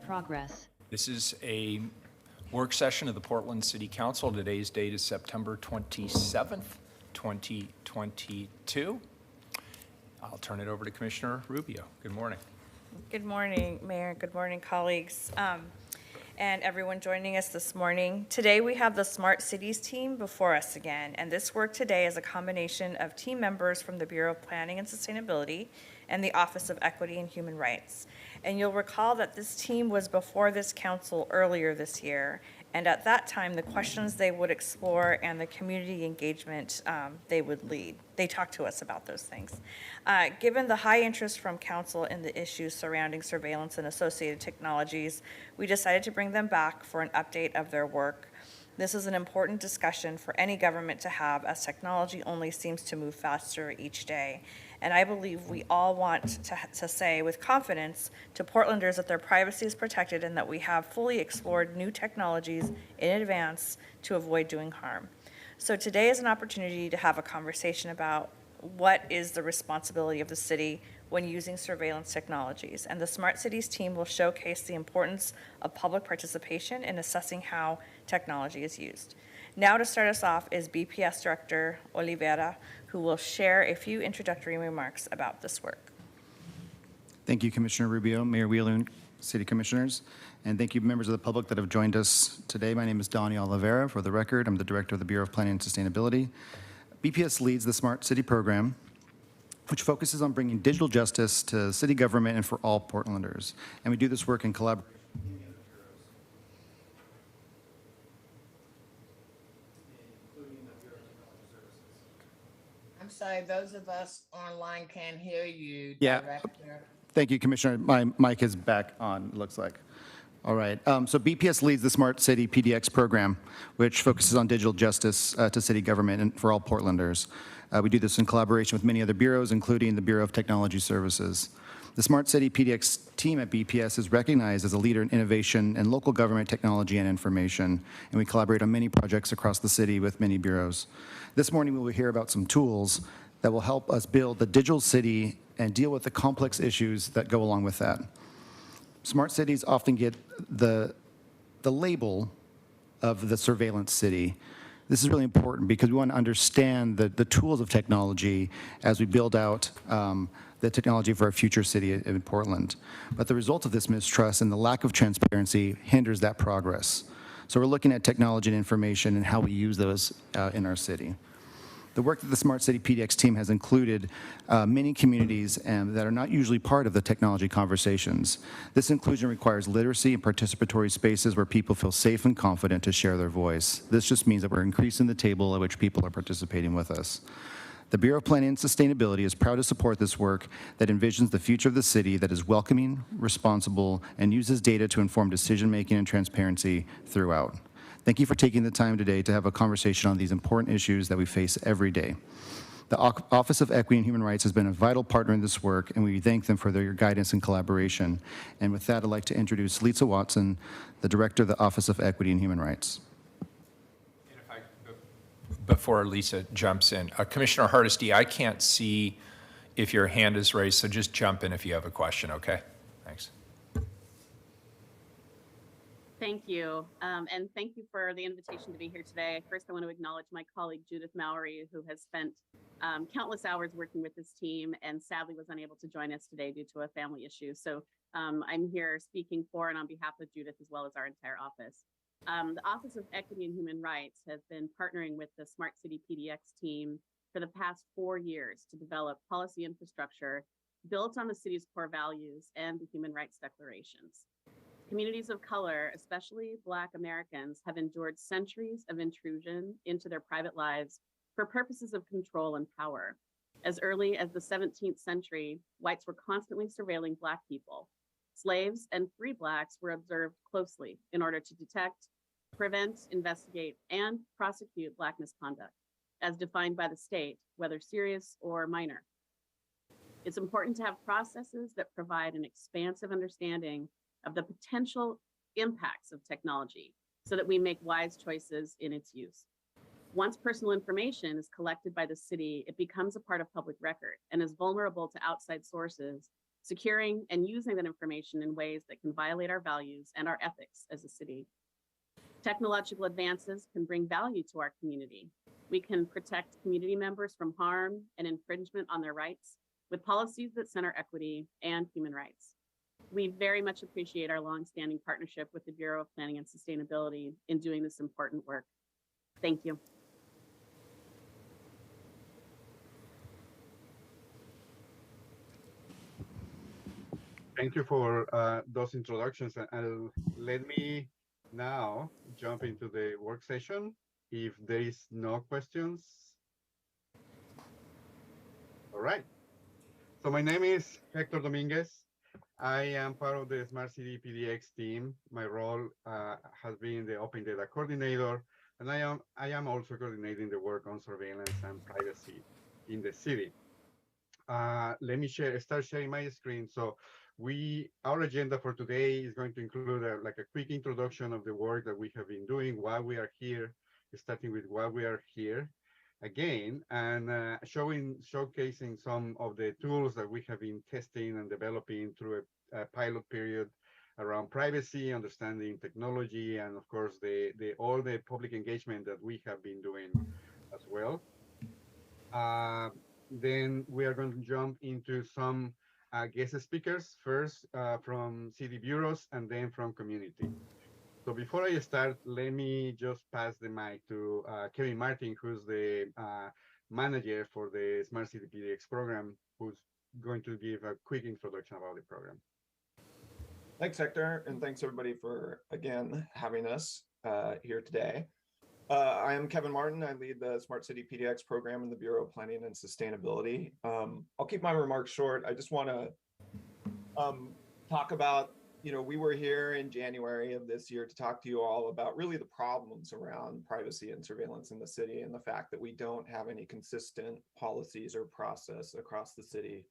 progress. This is a work session of the Portland City Council. Today's date is September 27th, 2022. I'll turn it over to Commissioner Rubio. Good morning. Good morning, Mayor. Good morning, colleagues, and everyone joining us this morning. Today, we have the Smart Cities team before us again, and this work today is a combination of team members from the Bureau of Planning and Sustainability and the Office of Equity and Human Rights. And you'll recall that this team was before this council earlier this year, and at that time, the questions they would explore and the community engagement they would lead. They talked to us about those things. Given the high interest from council in the issues surrounding surveillance and associated technologies, we decided to bring them back for an update of their work. This is an important discussion for any government to have, as technology only seems to move faster each day. And I believe we all want to say with confidence to Portlanders that their privacy is protected and that we have fully explored new technologies in advance to avoid doing harm. So today is an opportunity to have a conversation about what is the responsibility of the city when using surveillance technologies. And the Smart Cities team will showcase the importance of public participation in assessing how technology is used. Now to start us off is BPS Director Oliveira, who will share a few introductory remarks about this work. Thank you, Commissioner Rubio, Mayor Wheeler, City Commissioners, and thank you, members of the public that have joined us today. My name is Donnie Oliveira. For the record, I'm the Director of the Bureau of Planning and Sustainability. BPS leads the Smart City program, which focuses on bringing digital justice to city government and for all Portlanders. And we do this work in collaboration. I'm sorry, those of us online can't hear you, Yeah. Director. Thank you, Commissioner. My mic is back on, it looks like. All right. So BPS leads the Smart City PDX program, which focuses on digital justice to city government and for all Portlanders. We do this in collaboration with many other bureaus, including the Bureau of Technology Services. The Smart City PDX team at BPS is recognized as a leader in innovation and local government technology and information, and we collaborate on many projects across the city with many bureaus. This morning, we will hear about some tools that will help us build the digital city and deal with the complex issues that go along with that. Smart cities often get the label of the surveillance city. This is really important because we want to understand the tools of technology as we build out the technology for our future city in Portland. But the result of this mistrust and the lack of transparency hinders that progress. So we're looking at technology and information and how we use those in our city. The work that the Smart City PDX team has included many communities that are not usually part of the technology conversations. This inclusion requires literacy and participatory spaces where people feel safe and confident to share their voice. This just means that we're increasing the table at which people are participating with us. The Bureau of Planning and Sustainability is proud to support this work that envisions the future of the city that is welcoming, responsible, and uses data to inform decision-making and transparency throughout. Thank you for taking the time today to have a conversation on these important issues that we face every day. The Office of Equity and Human Rights has been a vital partner in this work, and we thank them for their guidance and collaboration. And with that, I'd like to introduce Lisa Watson, the Director of the Office of Equity and Human Rights. And before Lisa jumps in, Commissioner Hardesty, I can't see if your hand is raised, so just jump in if you have a question, okay? Thanks. Thank you, and thank you for the invitation to be here today. First, I want to acknowledge my colleague Judith Mowry, who has spent countless hours working with this team and sadly was unable to join us today due to a family issue. So I'm here speaking for and on behalf of Judith as well as our entire office. The Office of Equity and Human Rights has been partnering with the Smart City PDX team for the past 4 years to develop policy infrastructure built on the city's core values and the human rights declarations. Communities of color, especially Black Americans, have endured centuries of intrusion into their private lives for purposes of control and power. As early as the 17th century, whites were constantly surveilling Black people. Slaves and free Blacks were observed closely in order to detect, prevent, investigate, and prosecute Black misconduct, as defined by the state, whether serious or minor. It's important to have processes that provide an expansive understanding of the potential impacts of technology so that we make wise choices in its use. Once personal information is collected by the city, it becomes a part of public record and is vulnerable to outside sources securing and using that information in ways that can violate our values and our ethics as a city. Technological advances can bring value to our community. We can protect community members from harm and infringement on their rights with policies that center equity and human rights. We very much appreciate our longstanding partnership with the Bureau of Planning and Sustainability in doing this important work. Thank you. Thank you for those introductions. And let me now jump into the work session. If there is no questions. All right. So my name is Hector Dominguez. I am part of the Smart City PDX team. My role has been the Open Data Coordinator, and I am also coordinating the work on surveillance and privacy in the city. Let me start sharing my screen. So our agenda for today is going to include a quick introduction of the work that we have been doing, why we are here, starting with why we are here again, and showcasing some of the tools that we have been testing and developing through a pilot period around privacy, understanding technology, and of course all the public engagement that we have been doing as well. Then we are going to jump into some guest speakers, first from city bureaus and then from community. So before I start, let me just pass the mic to Kevin Martin, who's the manager for the Smart City PDX program, who's going to give a quick introduction about the program. Thanks, Hector, and thanks everybody for, again, having us here today. I am Kevin Martin. I lead the Smart City PDX program in the Bureau of Planning and Sustainability. I'll keep my remarks short. I just want to talk about, we were here in January of this year to talk to you all about really the problems around privacy and surveillance in the city and the fact that we don't have any consistent policies or process across the city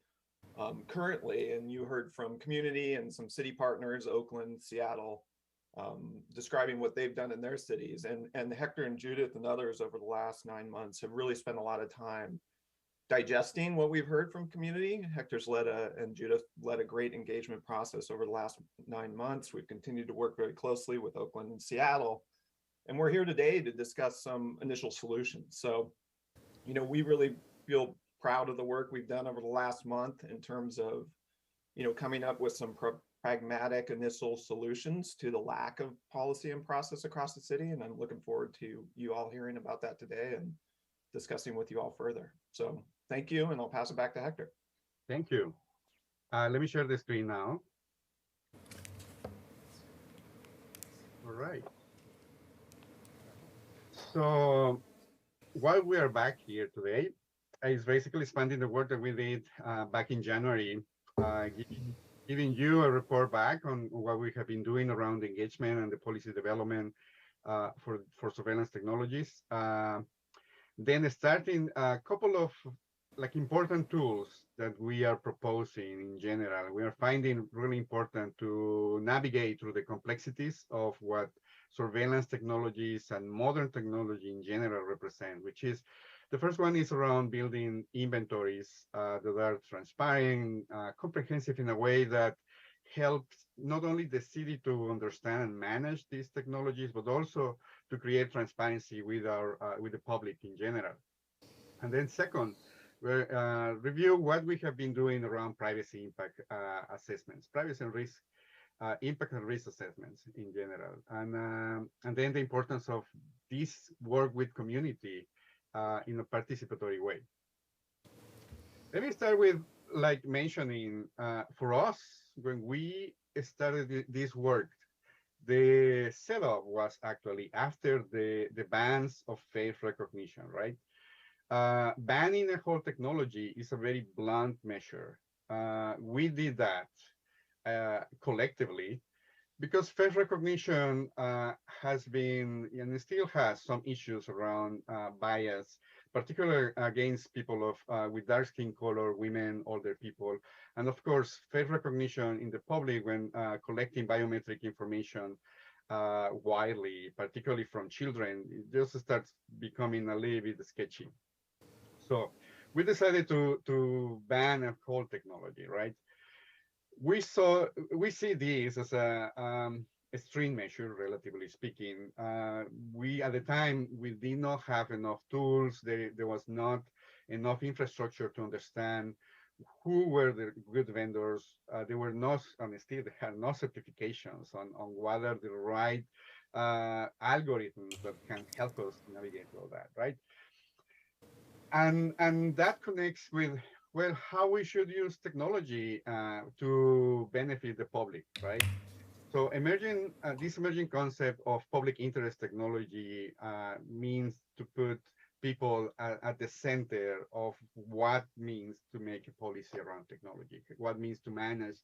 currently. And you heard from community and some city partners, Oakland, Seattle, describing what they've done in their cities. And Hector and Judith and others over the last 9 months have really spent a lot of time digesting what we've heard from community. Hector's and Judith led a great engagement process over the last 9 months. We've continued to work very closely with Oakland and Seattle. And we're here today to discuss some initial solutions. So, we really feel proud of the work we've done over the last month in terms of, coming up with some pragmatic initial solutions to the lack of policy and process across the city. And I'm looking forward to you all hearing about that today and discussing with you all further. So thank you, and I'll pass it back to Hector. Thank you. Let me share the screen now. All right. So why we are back here today is basically expanding the work that we did back in January, giving you a report back on what we have been doing around engagement and the policy development for surveillance technologies. Then starting a couple of important tools that we are proposing in general. We are finding really important to navigate through the complexities of what surveillance technologies and modern technology in general represent, which is the first one is around building inventories that are transparent, comprehensive in a way that helps not only the city to understand and manage these technologies, but also to create transparency with the public in general. And then second, review what we have been doing around privacy impact assessments, privacy and risk, impact and risk assessments in general, and then the importance of this work with community in a participatory way. Let me start with mentioning for us, when we started this work, the setup was actually after the bans of face recognition, right? Banning a whole technology is a very blunt measure. We did that collectively because face recognition has been and still has some issues around bias, particularly against people with dark skin color, women, older people, and of course, face recognition in the public when collecting biometric information widely, particularly from children, it just starts becoming a little bit sketchy. So we decided to ban a whole technology, right? we see this as a string measure, relatively speaking. We at the time we did not have enough tools. There was not enough infrastructure to understand who were the good vendors. There were no, and still they had no certifications on what are the right algorithms that can help us navigate all that, right? And that connects with, well, how we should use technology to benefit the public, right? So this emerging concept of public interest technology means to put people at the center of what means to make a policy around technology, what means to manage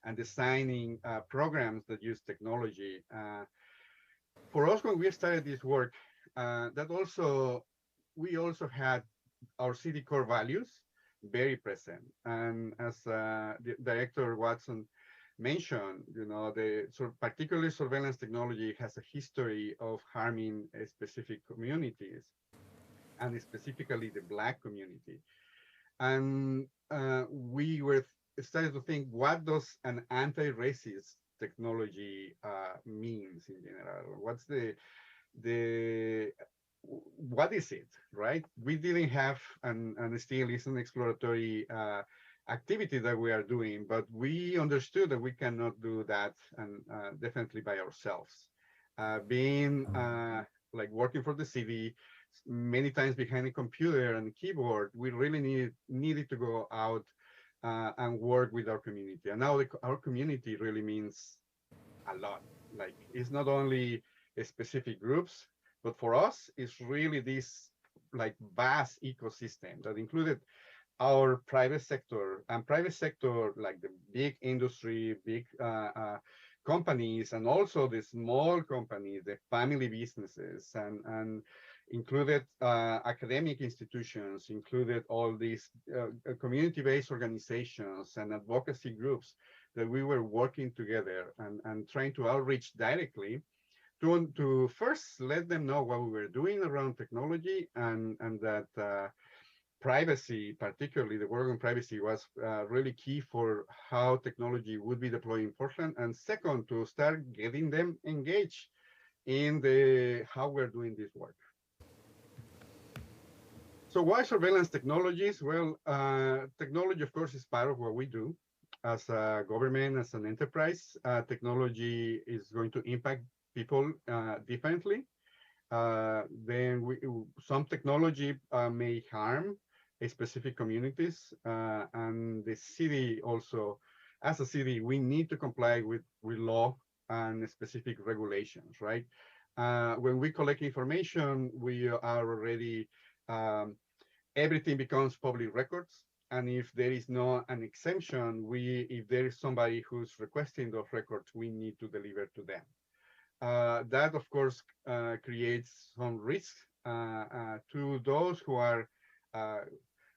and designing programs that use technology. For us, when we started this work, we also had our city core values very present. And as the Director Watson mentioned, particularly surveillance technology has a history of harming specific communities, and specifically the Black community. And we were starting to think, what does an anti-racist technology means in general? What is it, right? We didn't have, and still is an exploratory activity that we are doing, but we understood that we cannot do that, and definitely by ourselves. Being like working for the city, many times behind a computer and a keyboard, we really needed to go out and work with our community. And now our community really means a lot. Like, it's not only specific groups, but for us, it's really this like vast ecosystem that included our private sector, and private sector like the big industry, big companies, and also the small companies, the family businesses, and included academic institutions, included all these community-based organizations and advocacy groups that we were working together and trying to outreach directly to first let them know what we were doing around technology, and that privacy, particularly the work on privacy, was really key for how technology would be deployed in Portland. And second, to start getting them engaged in how we're doing this work. So why surveillance technologies? Well, technology, of course, is part of what we do as a government, as an enterprise. Technology is going to impact people differently. Then some technology may harm specific communities, and the city also, as a city, we need to comply with law and specific regulations, right? When we collect information, we are already, everything becomes public records. And if there is no an exemption, if there is somebody who's requesting those records, we need to deliver to them. That, of course, creates some risk to those who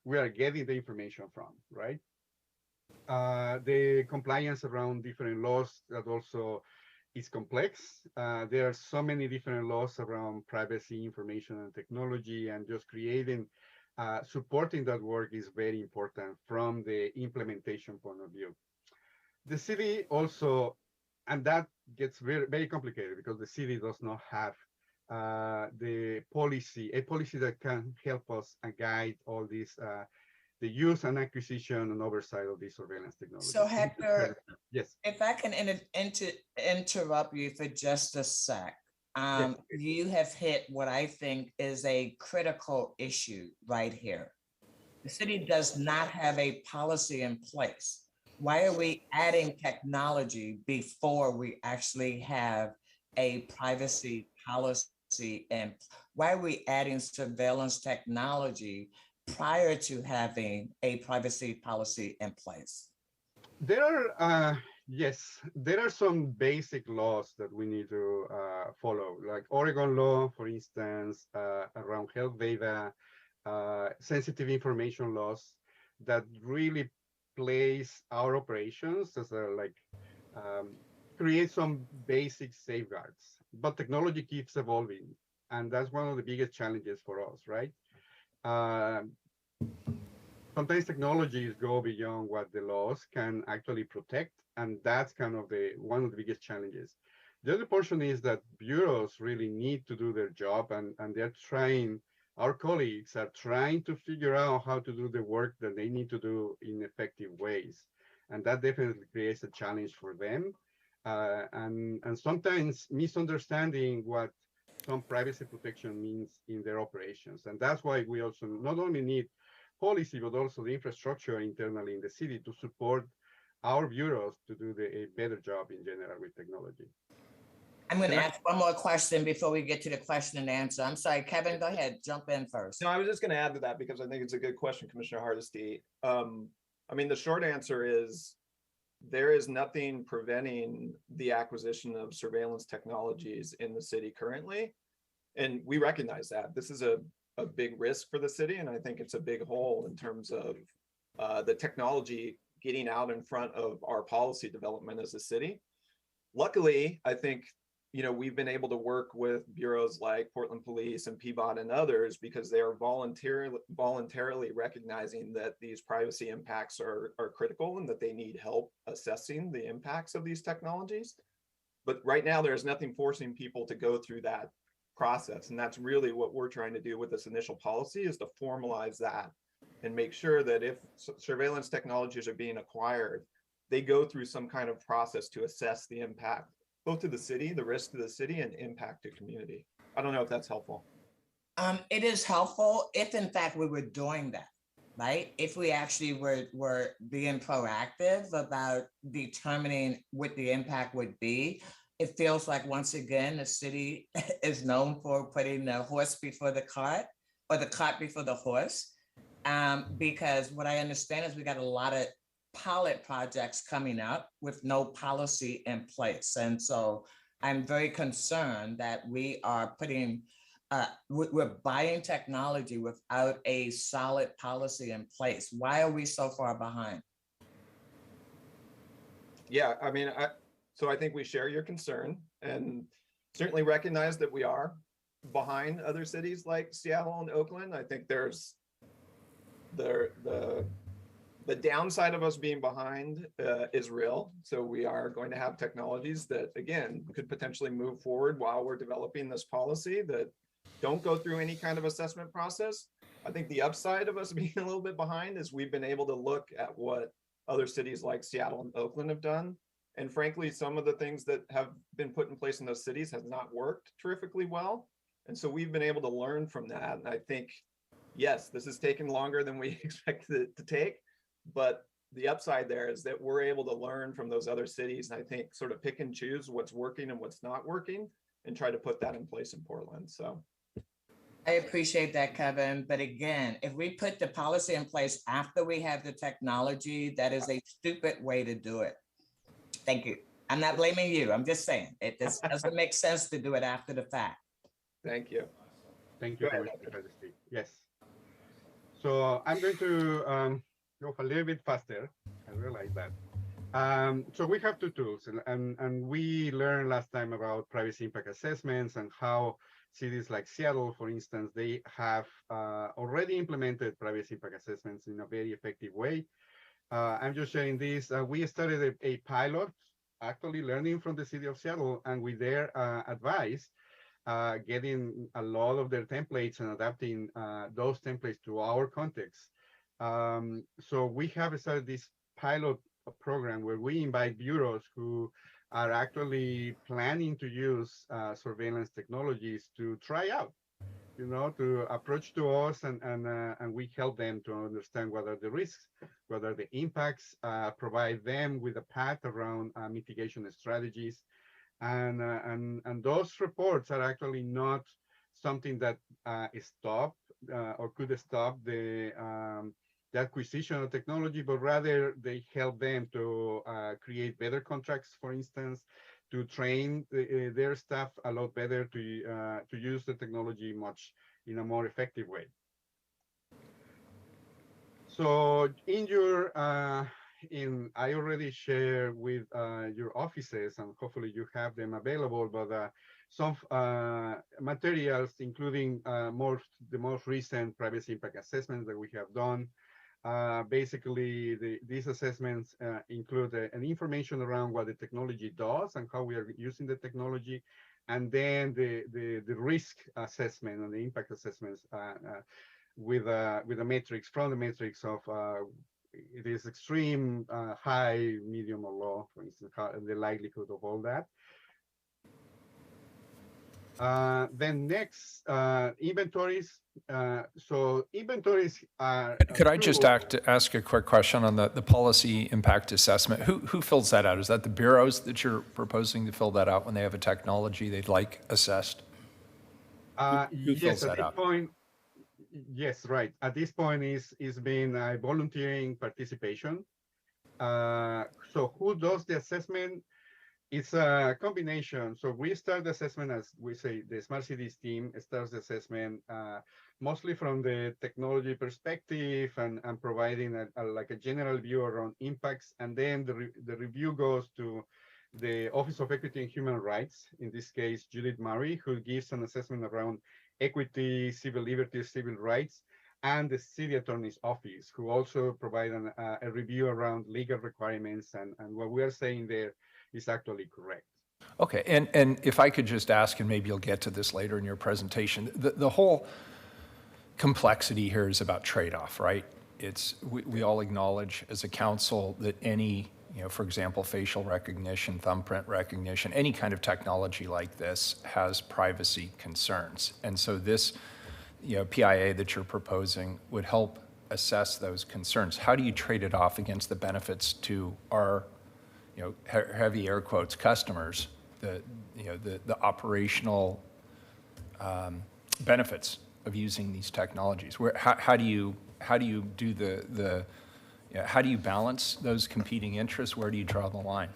we are getting the information from, right? The compliance around different laws that also is complex. There are so many different laws around privacy, information, and technology, and just supporting that work is very important from the implementation point of view. The city also, and that gets very, very complicated because the city does not have a policy that can help us and guide all these, the use and acquisition and oversight of these surveillance technology. So Hector, yes, if I can interrupt you for just a sec. Yes. You have hit what I think is a critical issue right here. The city does not have a policy in place. Why are we adding technology before we actually have a privacy policy? And why are we adding surveillance technology prior to having a privacy policy in place? There are, yes, there are some basic laws that we need to follow, like Oregon law, for instance, around health data, sensitive information laws that really place our operations as create some basic safeguards. But technology keeps evolving, and that's one of the biggest challenges for us, right? sometimes technologies go beyond what the laws can actually protect, and that's kind of the one of the biggest challenges. The other portion is that bureaus really need to do their job, and they're trying. Our colleagues are trying to figure out how to do the work that they need to do in effective ways, and that definitely creates a challenge for them, and sometimes misunderstanding what some privacy protection means in their operations, and that's why we also not only need policy, but also the infrastructure internally in the city to support our bureaus to do a better job in general with technology. I'm going to Can I- ask one more question before we get to the question and answer. I'm sorry, Kevin, go ahead, jump in first. No, I was just going to add to that because I think it's a good question, Commissioner Hardesty. I mean, the short answer is there is nothing preventing the acquisition of surveillance technologies in the city currently. And we recognize that this is a big risk for the city. And I think it's a big hole in terms of the technology getting out in front of our policy development as a city. Luckily, I think, you know, we've been able to work with bureaus like Portland Police and PBOT and others because they are voluntarily recognizing that these privacy impacts are critical and that they need help assessing the impacts of these technologies. But right now, there's nothing forcing people to go through that process. And that's really what we're trying to do with this initial policy, is to formalize that and make sure that if surveillance technologies are being acquired, they go through some kind of process to assess the impact, both to the city, the risk to the city, and impact to community. I don't know if that's helpful. It is helpful if in fact we were doing that, right? If we actually were being proactive about determining what the impact would be. It feels like, once again, the city is known for putting the horse before the cart, or the cart before the horse. Because what I understand is we got a lot of pilot projects coming up with no policy in place. And so I'm very concerned that we are putting, we're buying technology without a solid policy in place. Why are we so far behind? Yeah, I mean, so I think we share your concern and certainly recognize that we are behind other cities like Seattle and Oakland. I think there's the downside of us being behind is real. So we are going to have technologies that, again, could potentially move forward while we're developing this policy that don't go through any kind of assessment process. I think the upside of us being a little bit behind is we've been able to look at what other cities like Seattle and Oakland have done. And frankly, some of the things that have been put in place in those cities have not worked terrifically well. And so we've been able to learn from that. And I think, yes, this has taken longer than we expected it to take, but the upside there is that we're able to learn from those other cities. And I think sort of pick and choose what's working and what's not working and try to put that in place in Portland. So I appreciate that, Kevin. But again, if we put the policy in place after we have the technology, that is a stupid way to do it. Thank you. I'm not blaming you. I'm just saying it just doesn't make sense to do it after the fact. thank you. Thank you, Go ahead. Commissioner Hardesty. Yes. So I'm going to go a little bit faster. I realize that. So we have two tools, and we learned last time about privacy impact assessments and how cities like Seattle, for instance, they have already implemented privacy impact assessments in a very effective way. I'm just sharing this. We started a pilot, actually learning from the city of Seattle, and with their advice, getting a lot of their templates and adapting those templates to our context. So we have started this pilot program where we invite bureaus who are actually planning to use surveillance technologies to try out, you know, to approach to us, and we help them to understand what are the risks, what are the impacts, provide them with a path around mitigation strategies. And those reports are actually not something that stop or could stop the acquisition of technology, but rather they help them to create better contracts, for instance, to train their staff a lot better to use the technology much in a more effective way. So in your I already shared with your offices, and hopefully you have them available, but some materials, including the most recent privacy impact assessments that we have done, Basically, these assessments include an information around what the technology does and how we are using the technology, and then the risk assessment and the impact assessments with a matrix from the matrix of it is extreme, high, medium, or low, for instance, the likelihood of all that. Then next, inventories. So inventories are. Could I just ask a quick question on the policy impact assessment? Who fills that out? Is that the bureaus that you're proposing to fill that out when they have a technology they'd like assessed? Who Yes, fills at that this out? point, yes, right. At this point, is been a volunteering participation. So who does the assessment? It's a combination. So we start the assessment, as we say, the Smart Cities team starts the assessment mostly from the technology perspective and providing like a general view around impacts. And then the review goes to the Office of Equity and Human Rights, in this case, Judith Murray, who gives an assessment around equity, civil liberties, civil rights, and the city attorney's office, who also provide a review around legal requirements. And what we are saying there is actually correct. Okay, and if I could just ask, and maybe you'll get to this later in your presentation, the whole complexity here is about trade-off, right? We all acknowledge as a council that any, for example, facial recognition, thumbprint recognition, any kind of technology like this has privacy concerns. And so this, PIA that you're proposing would help assess those concerns. How do you trade it off against the benefits to our heavy air quotes customers, the operational benefits of using these technologies? How do you do how do you balance those competing interests? Where do you draw the line?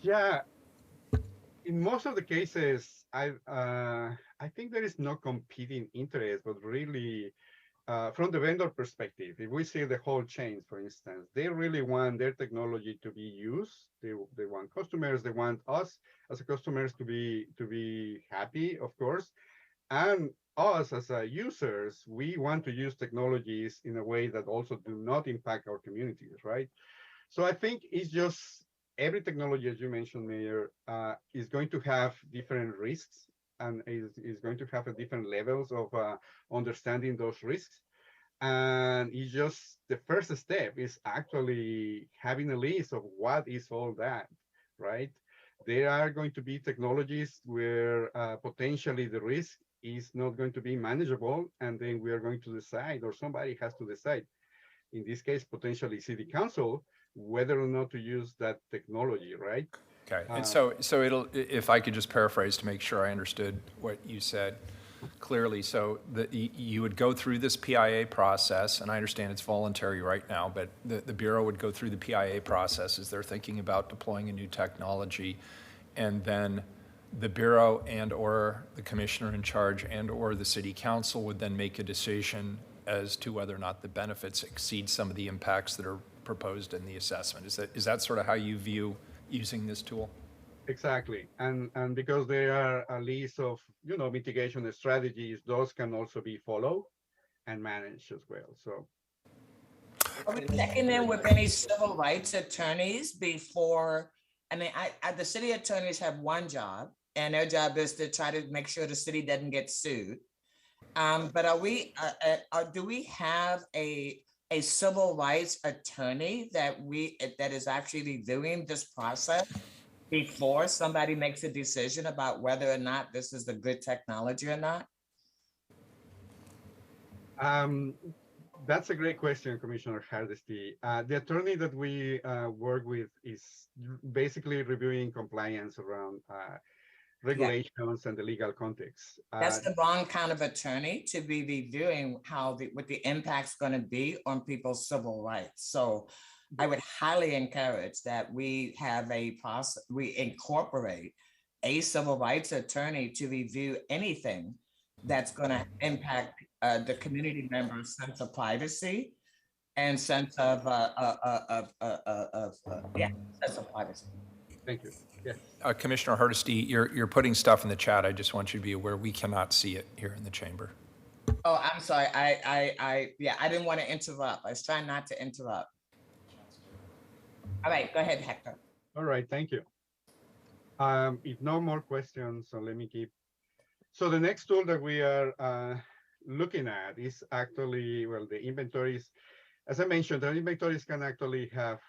Yeah, in most of the cases, I think there is no competing interest, but really. From the vendor perspective, if we see the whole chain, for instance, they really want their technology to be used. They want customers, they want us as customers to be happy, of course, and us as users, we want to use technologies in a way that also do not impact our communities, right? So I think it's just every technology, as you mentioned, Mayor, is going to have different risks and is going to have a different levels of understanding those risks. And it's just the first step is actually having a list of what is all that, right? There are going to be technologies where potentially the risk is not going to be manageable, and then we are going to decide, or somebody has to decide, in this case, potentially city council, whether or not to use that technology, right? Okay, and so if I could just paraphrase to make sure I understood what you said clearly, so you would go through this PIA process, and I understand it's voluntary right now, but the Bureau would go through the PIA process as they're thinking about deploying a new technology, and then the Bureau and or the commissioner in charge and or the city council would then make a decision as to whether or not the benefits exceed some of the impacts that are proposed in the assessment. Is that sort of how you view using this tool? Exactly, and because there are a list of mitigation strategies, those can also be followed and managed as well. So, are we checking in with any civil rights attorneys before? I mean, the city attorneys have one job, and their job is to try to make sure the city doesn't get sued. But do we have a civil rights attorney that is actually reviewing this process before somebody makes a decision about whether or not this is a good technology or not? That's a great question, Commissioner Hardesty. The attorney that we work with is basically reviewing compliance around regulations and the legal context. That's the wrong kind of attorney to be reviewing what the impact's going to be on people's civil rights. So I would highly encourage that we have we incorporate a civil rights attorney to review anything that's going to impact the community members' sense of privacy and sense of sense of privacy. Thank you. Yes. Commissioner Hardesty, you're putting stuff in the chat. I just want you to be aware we cannot see it here in the chamber. Oh, I'm sorry. Yeah, I didn't want to interrupt. I was trying not to interrupt. All right, go ahead, Hector. All right, thank you. If no more questions, so let me keep. So the next tool that we are looking at is actually, well, the inventories. As I mentioned, the inventories can actually have,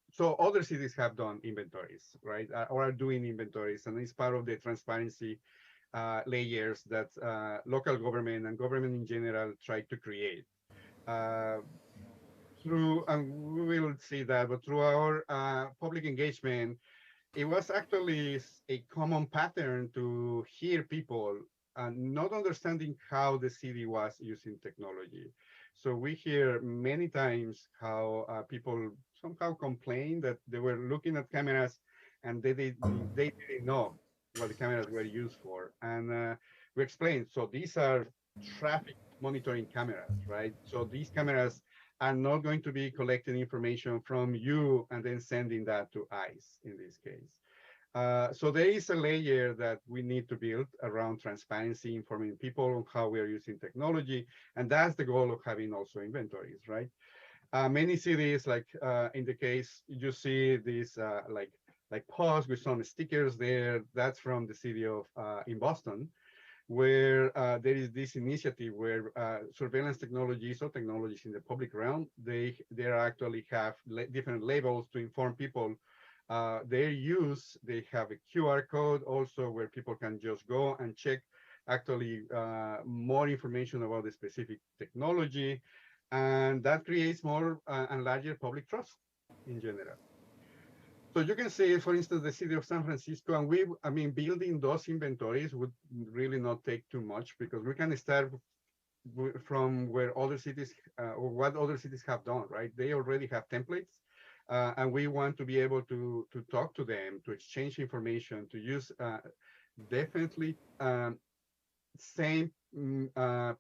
so other cities have done inventories, right? Or are doing inventories, and it's part of the transparency layers that local government and government in general try to create. Uh, Through, and we will see that, but through our public engagement, it was actually a common pattern to hear people not understanding how the city was using technology. So we hear many times how people somehow complain that they were looking at cameras and they didn't know what the cameras were used for. And we explained, so these are traffic monitoring cameras, right? So these cameras are not going to be collecting information from you and then sending that to ICE in this case. So there is a layer that we need to build around transparency, informing people on how we are using technology. And that's the goal of having also inventories, right? Many cities, like in the case, you see these like posts with some stickers there. That's from the city of in Boston, where there is this initiative where surveillance technologies or technologies in the public realm, they actually have different labels to inform people their use. They have a QR code also where people can just go and check actually more information about the specific technology. And that creates more and larger public trust in general. So you can see, for instance, the city of San Francisco, and I mean, building those inventories would really not take too much because we can start from where other cities or what other cities have done, right? They already have templates, and we want to be able to talk to them, to exchange information, to use definitely same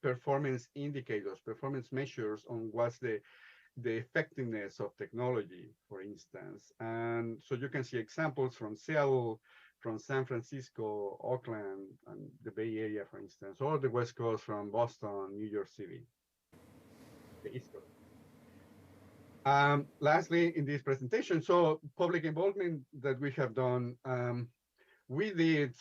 performance indicators, performance measures on what's the effectiveness of technology, for instance. And so you can see examples from Seattle, from San Francisco, Oakland, and the Bay Area, for instance, or the West Coast from Boston, New York City, the East Coast. Lastly, in this presentation, so public involvement that we have done, we did,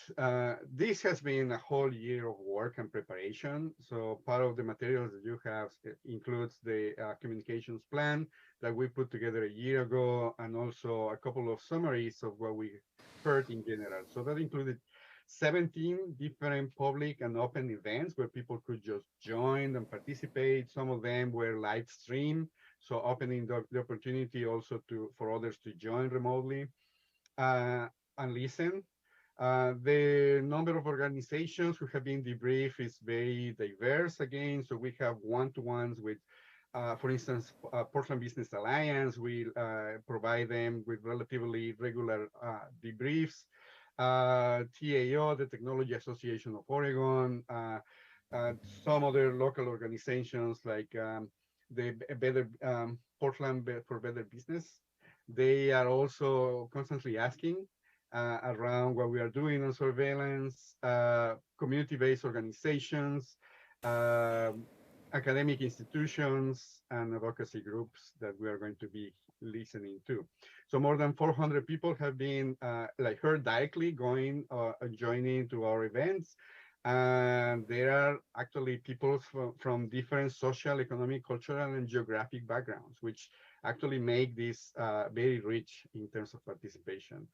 this has been a whole year of work and preparation. So part of the materials that you have includes the communications plan that we put together a year ago, and also a couple of summaries of what we heard in general. So that included 17 different public and open events where people could just join and participate. Some of them were live streamed, so opening the opportunity also for others to join remotely and listen. The number of organizations who have been debriefed is very diverse again. So we have one-to-ones with, for instance, Portland Business Alliance. We provide them with relatively regular debriefs. TAO, the Technology Association of Oregon, some other local organizations like the Better Portland for Better Business. They are also constantly asking around what we are doing on surveillance, community-based organizations, academic institutions, and advocacy groups that we are going to be listening to. So more than 400 people have been heard directly going joining to our events. And there are actually people from different social, economic, cultural, and geographic backgrounds, which actually make this very rich in terms of participation.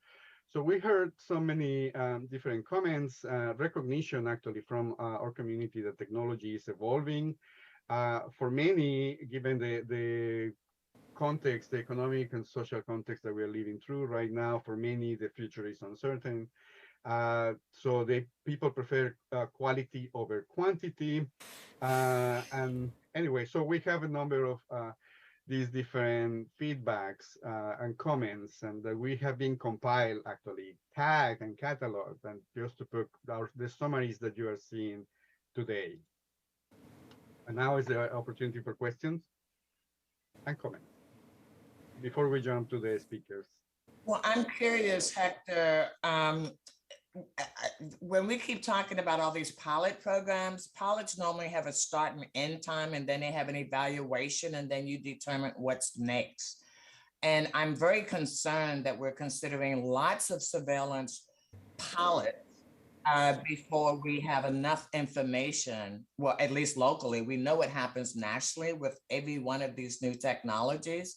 So we heard so many different comments, recognition actually from our community that technology is evolving. For many, given the context, the economic and social context that we're living through right now, for many, the future is uncertain. So people prefer quality over quantity. And anyway, so we have a number of these different feedbacks and comments, and that we have been compiled, actually tagged and cataloged, and just to put the summaries that you are seeing today. And now is the opportunity for questions and comments before we jump to the speakers. Well, I'm curious, Hector, when we keep talking about all these pilot programs, pilots normally have a start and end time, and then they have an evaluation, and then you determine what's next. And I'm very concerned that we're considering lots of surveillance pilots before we have enough information. Well, at least locally, we know what happens nationally with every one of these new technologies,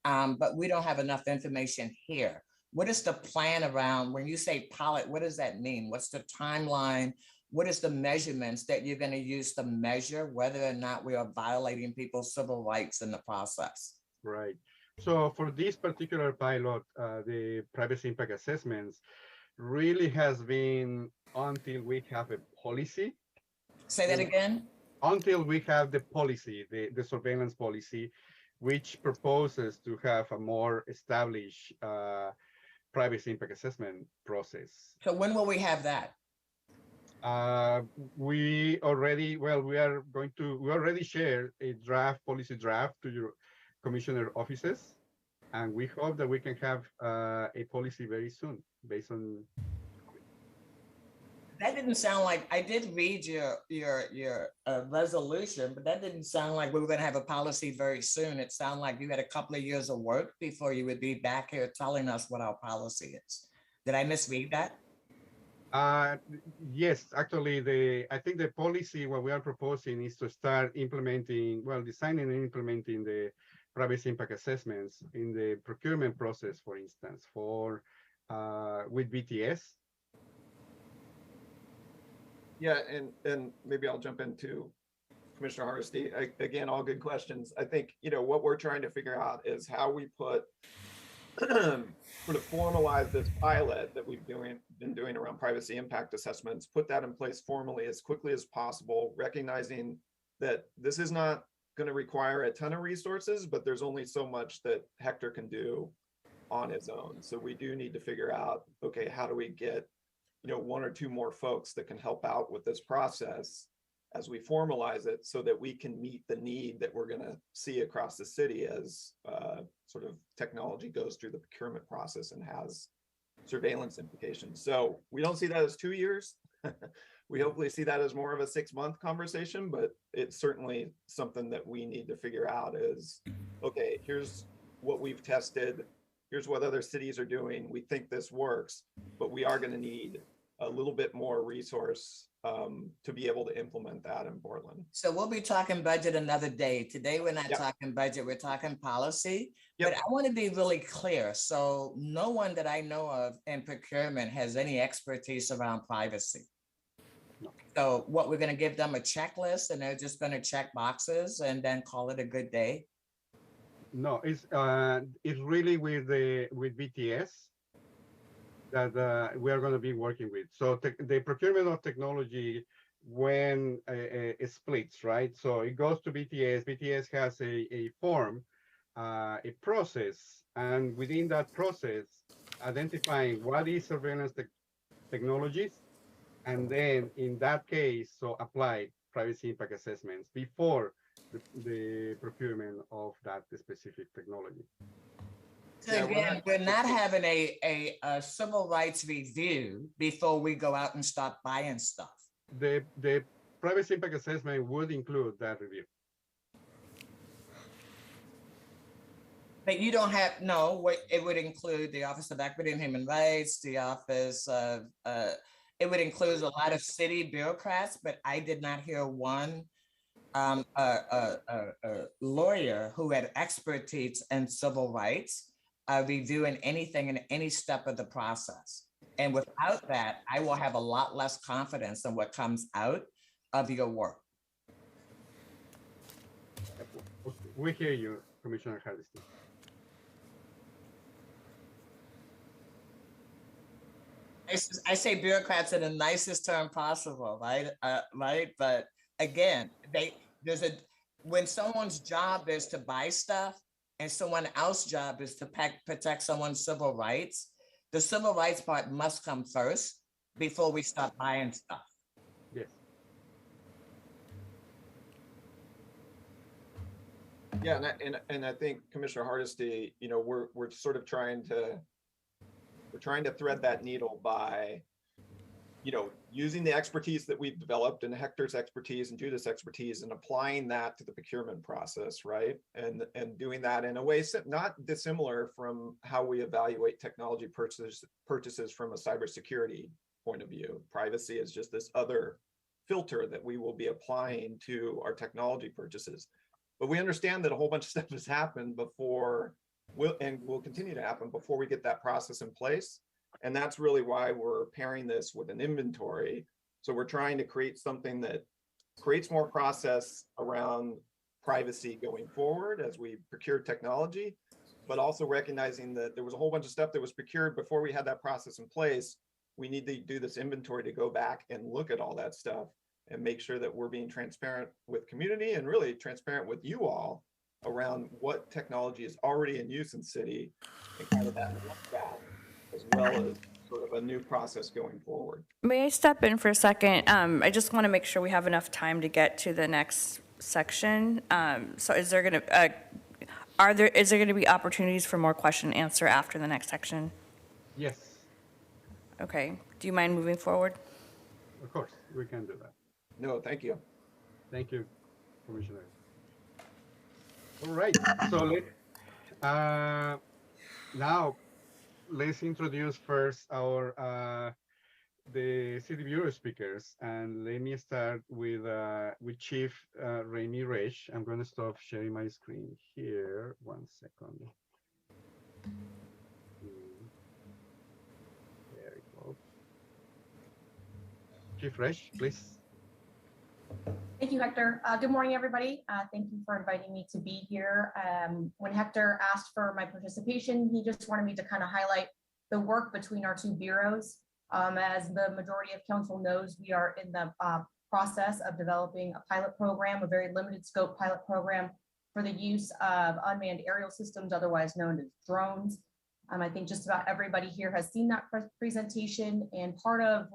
but we don't have enough information here. What is the plan around when you say pilot? What does that mean? What's the timeline? What is the measurements that you're going to use to measure whether or not we are violating people's civil rights in the process? Right. So for this particular pilot, the privacy impact assessments really has been until we have a policy. Say that again. Until we have the policy, the surveillance policy, which proposes to have a more established privacy impact assessment process. So when will we have that? We already, well, we already shared a policy draft to your commissioner offices, and we hope that we can have a policy very soon based on. That didn't sound like, I did read your resolution, but that didn't sound like we were going to have a policy very soon. It sounded like you had a couple of years of work before you would be back here telling us what our policy is. Did I misread that? Yes, actually, I think the policy, what we are proposing is to start implementing, well, designing and implementing the privacy impact assessments in the procurement process, for instance, with BTS. Yeah, and maybe I'll jump into Commissioner Hardesty. Again, all good questions. I think, what we're trying to figure out is how we put sort of formalize this pilot that we've been doing around privacy impact assessments, put that in place formally as quickly as possible, recognizing that this is not going to require a ton of resources, but there's only so much that Hector can do on his own. So we do need to figure out, okay, how do we get one or two more folks that can help out with this process as we formalize it so that we can meet the need that we're going to see across the city as sort of technology goes through the procurement process and has surveillance implications. So we don't see that as 2 years. We hopefully see that as more of a 6-month conversation, but it's certainly something that we need to figure out is, okay, here's what we've tested. Here's what other cities are doing. We think this works, but we are going to need a little bit more resource to be able to implement that in Portland. So we'll be talking budget another day. Today, we're not talking budget, we're talking policy. Yep. But I want to be really clear. So no one that I know of in procurement has any expertise around privacy. No. So what, we're going to give them a checklist and they're just going to check boxes and then call it a good day? No, it's really with BTS that we are going to be working with. So the procurement of technology, when it splits, right? So it goes to BTS. BTS has a form, a process, and within that process, identifying what is surveillance technologies, and then in that case, so apply privacy impact assessments before the procurement of that specific technology. So again, we're not having a civil rights review before we go out and start buying stuff. The privacy impact assessment would include that review. But you don't have, no, it would include the Office of Equity and Human Rights, the Office of, it would include a lot of city bureaucrats, but I did not hear one lawyer who had expertise in civil rights reviewing anything in any step of the process. And without that, I will have a lot less confidence in what comes out of your work. We hear you, Commissioner Hardesty. I say bureaucrats in the nicest term possible, right? Right, but again, when someone's job is to buy stuff and someone else's job is to protect someone's civil rights, the civil rights part must come first before we start buying stuff. Yes. Yeah, and I think Commissioner Hardesty, we're sort of trying to thread that needle by using the expertise that we've developed and Hector's expertise and Judith's expertise and applying that to the procurement process, right? And doing that in a way not dissimilar from how we evaluate technology purchases from a cybersecurity point of view. Privacy is just this other filter that we will be applying to our technology purchases. But we understand that a whole bunch of stuff has happened before, and will continue to happen before we get that process in place. And that's really why we're pairing this with an inventory. So we're trying to create something that creates more process around privacy going forward as we procure technology, but also recognizing that there was a whole bunch of stuff that was procured before we had that process in place. We need to do this inventory to go back and look at all that stuff and make sure that we're being transparent with community and really transparent with you all around what technology is already in use in city and kind of that look back, as well as sort of a new process going forward. May I step in for a second? I just want to make sure we have enough time to get to the next section. So is there going to, is there going to be opportunities for more question and answer after the next section? Yes, Okay. Do you mind moving forward? of course, we can do that. No, thank you. Thank you, Commissioner. All right, so now let's introduce first our the City Bureau speakers, and let me start with Chief Remy Resch. I'm going to stop sharing my screen here. 1 second. There we go. Chief Resch, please. Thank you, Hector. Good morning, everybody. Thank you for inviting me to be here. When Hector asked for my participation, he just wanted me to kind of highlight the work between our two bureaus. As the majority of council knows, we are in the process of developing a pilot program, a very limited scope pilot program for the use of unmanned aerial systems, otherwise known as drones. I think just about everybody here has seen that presentation, and part of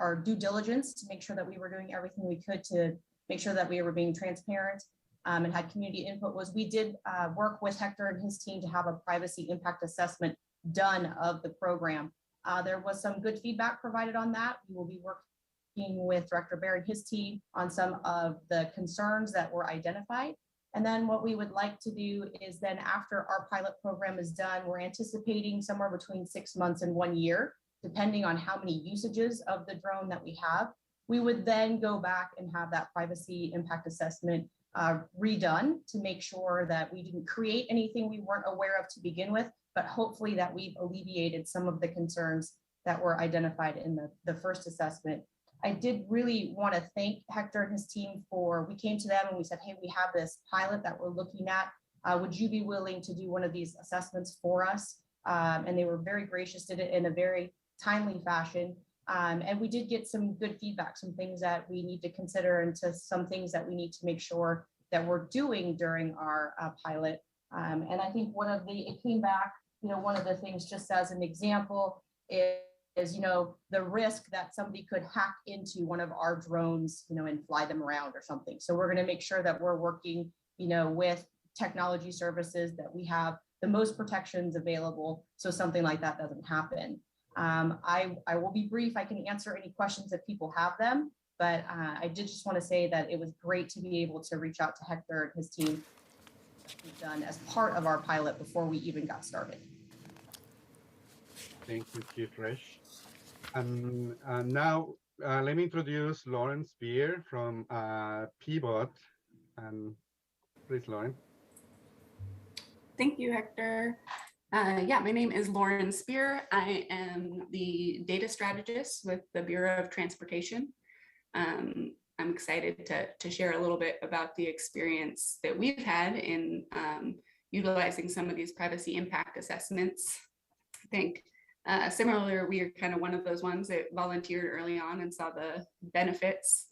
our due diligence to make sure that we were doing everything we could to make sure that we were being transparent and had community input was we did work with Hector and his team to have a privacy impact assessment done of the program. There was some good feedback provided on that. We will be working with Director Baer and his team on some of the concerns that were identified. And then what we would like to do is then after our pilot program is done, we're anticipating somewhere between 6 months and 1 year, depending on how many usages of the drone that we have. We would then go back and have that privacy impact assessment redone to make sure that we didn't create anything we weren't aware of to begin with, but hopefully that we've alleviated some of the concerns that were identified in the first assessment. I did really want to thank Hector and his team we came to them and we said, hey, we have this pilot that we're looking at. Would you be willing to do one of these assessments for us? And they were very gracious, did it in a very timely fashion. And we did get some good feedback, some things that we need to consider and some things that we need to make sure that we're doing during our pilot. And I think it came back, one of the things just as an example is, the risk that somebody could hack into one of our drones, and fly them around or something. So we're going to make sure that we're working, with technology services, that we have the most protections available so something like that doesn't happen. I will be brief. I can answer any questions if people have them, but I did just want to say that it was great to be able to reach out to Hector and his team we've done as part of our pilot before we even got started. Thank you, Chief Resch. And now let me introduce Lauren Spear from Pivot. And please, Lauren. Thank you, Hector. Yeah, my name is Lauren Spear. I am the data strategist with the Bureau of Transportation. I'm excited to share a little bit about the experience that we've had in utilizing some of these privacy impact assessments. I think similarly, we are kind of one of those ones that volunteered early on and saw the benefits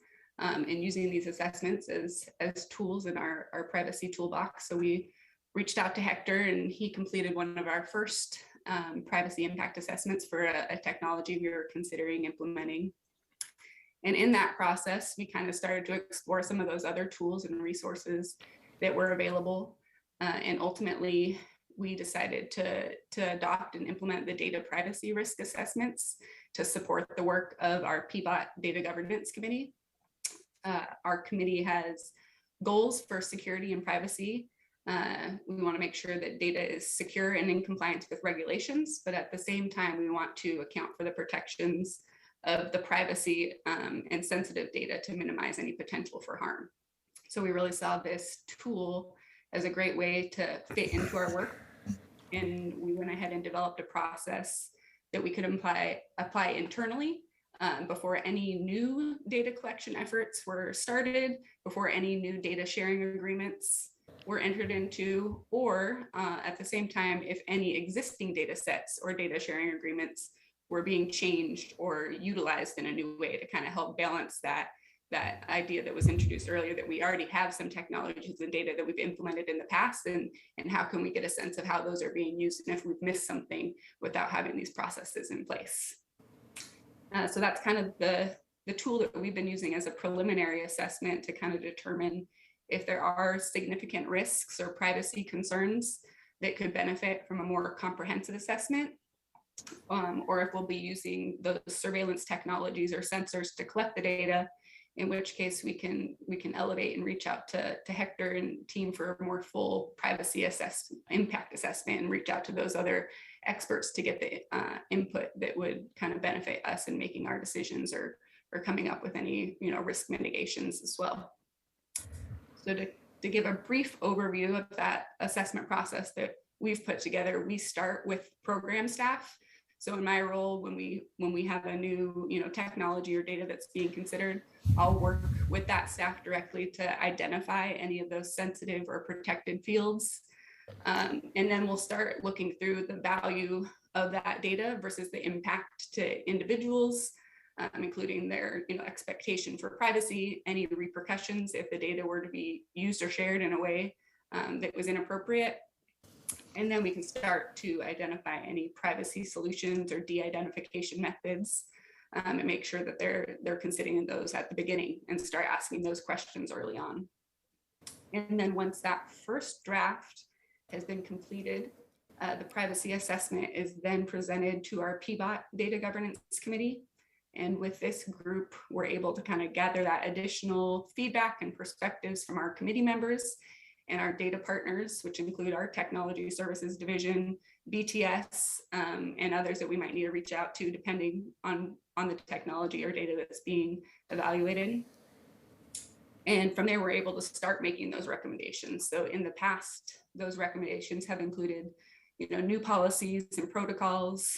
in using these assessments as tools in our privacy toolbox. So we reached out to Hector and he completed one of our first privacy impact assessments for a technology we were considering implementing. And in that process, we kind of started to explore some of those other tools and resources that were available. And ultimately, we decided to adopt and implement the data privacy risk assessments to support the work of our PBOT Data Governance Committee. Our committee has goals for security and privacy. We want to make sure that data is secure and in compliance with regulations, but at the same time, we want to account for the protections of the privacy and sensitive data to minimize any potential for harm. So we really saw this tool as a great way to fit into our work. And we went ahead and developed a process that we could apply internally before any new data collection efforts were started, before any new data sharing agreements were entered into, or at the same time, if any existing data sets or data sharing agreements were being changed or utilized in a new way to kind of help balance that idea that was introduced earlier, that we already have some technologies and data that we've implemented in the past, and how can we get a sense of how those are being used and if we've missed something without having these processes in place. So that's kind of the tool that we've been using as a preliminary assessment to kind of determine if there are significant risks or privacy concerns that could benefit from a more comprehensive assessment, or if we'll be using those surveillance technologies or sensors to collect the data, in which case we can elevate and reach out to Hector and team for a more full privacy impact assessment, and reach out to those other experts to get the input that would kind of benefit us in making our decisions or coming up with any risk mitigations as well. So to give a brief overview of that assessment process that we've put together, we start with program staff. So in my role, when we have a new technology or data that's being considered, I'll work with that staff directly to identify any of those sensitive or protected fields. And then we'll start looking through the value of that data versus the impact to individuals, including their expectation for privacy, any repercussions if the data were to be used or shared in a way that was inappropriate. And then we can start to identify any privacy solutions or de-identification methods, and make sure that they're considering those at the beginning and start asking those questions early on. And then once that first draft has been completed, the privacy assessment is then presented to our PBOT Data Governance Committee. And with this group, we're able to kind of gather that additional feedback and perspectives from our committee members and our data partners, which include our technology services division, BTS, and others that we might need to reach out to depending on the technology or data that's being evaluated. And from there, we're able to start making those recommendations. So in the past, those recommendations have included new policies and protocols,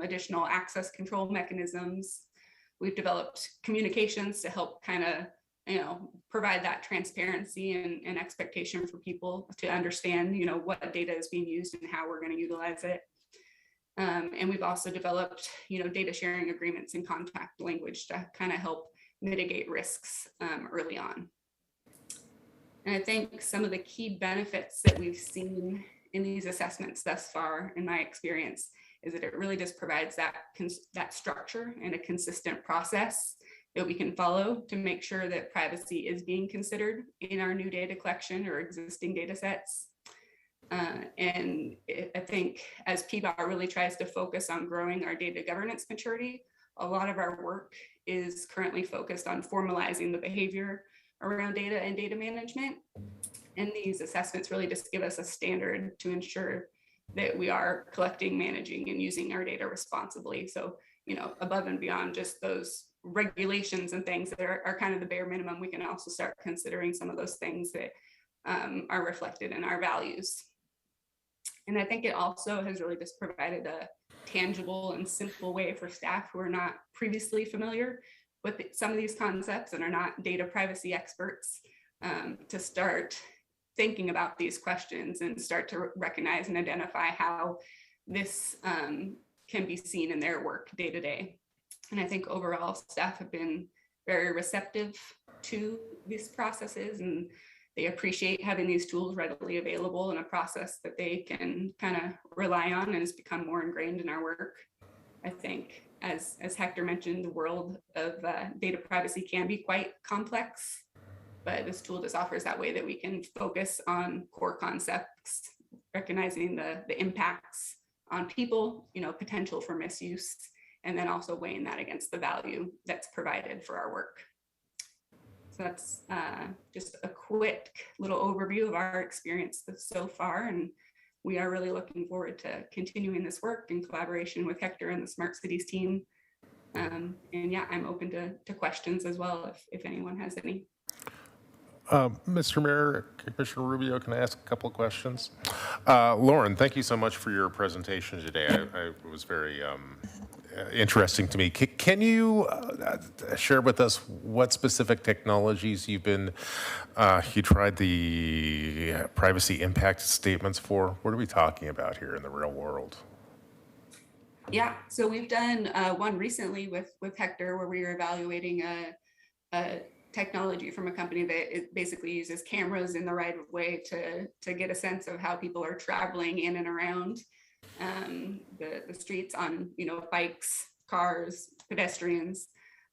additional access control mechanisms. We've developed communications to help kind of provide that transparency and expectation for people to understand, what data is being used and how we're going to utilize it. And we've also developed, data sharing agreements and contact language to kind of help mitigate risks early on. And I think some of the key benefits that we've seen in these assessments thus far, in my experience, is that it really just provides that structure and a consistent process that we can follow to make sure that privacy is being considered in our new data collection or existing data sets. And I think as PBOT really tries to focus on growing our data governance maturity, a lot of our work is currently focused on formalizing the behavior around data and data management. And these assessments really just give us a standard to ensure that we are collecting, managing, and using our data responsibly. So, above and beyond just those regulations and things that are kind of the bare minimum, we can also start considering some of those things that are reflected in our values. And I think it also has really just provided a tangible and simple way for staff who are not previously familiar with some of these concepts and are not data privacy experts to start thinking about these questions and start to recognize and identify how this can be seen in their work day to day. And I think overall staff have been very receptive to these processes, and they appreciate having these tools readily available in a process that they can kind of rely on and has become more ingrained in our work. I think as Hector mentioned, the world of data privacy can be quite complex, but this tool just offers that way that we can focus on core concepts recognizing the impacts on people, potential for misuse, and then also weighing that against the value that's provided for our work. So that's just a quick little overview of our experience so far. And we are really looking forward to continuing this work in collaboration with Hector and the Smart Cities team. And yeah, I'm open to questions as well if anyone has any. Mr. Mayor, Commissioner Rubio, can I ask a couple of questions? Lauren, thank you so much for your presentation today. It was very interesting to me. Can you share with us what specific technologies you tried the privacy impact statements for? What are we talking about here in the real world? Yeah, so we've done one recently with Hector where we were evaluating a technology from a company that it basically uses cameras in the right of way to get a sense of how people are traveling in and around the streets on bikes, cars, pedestrians.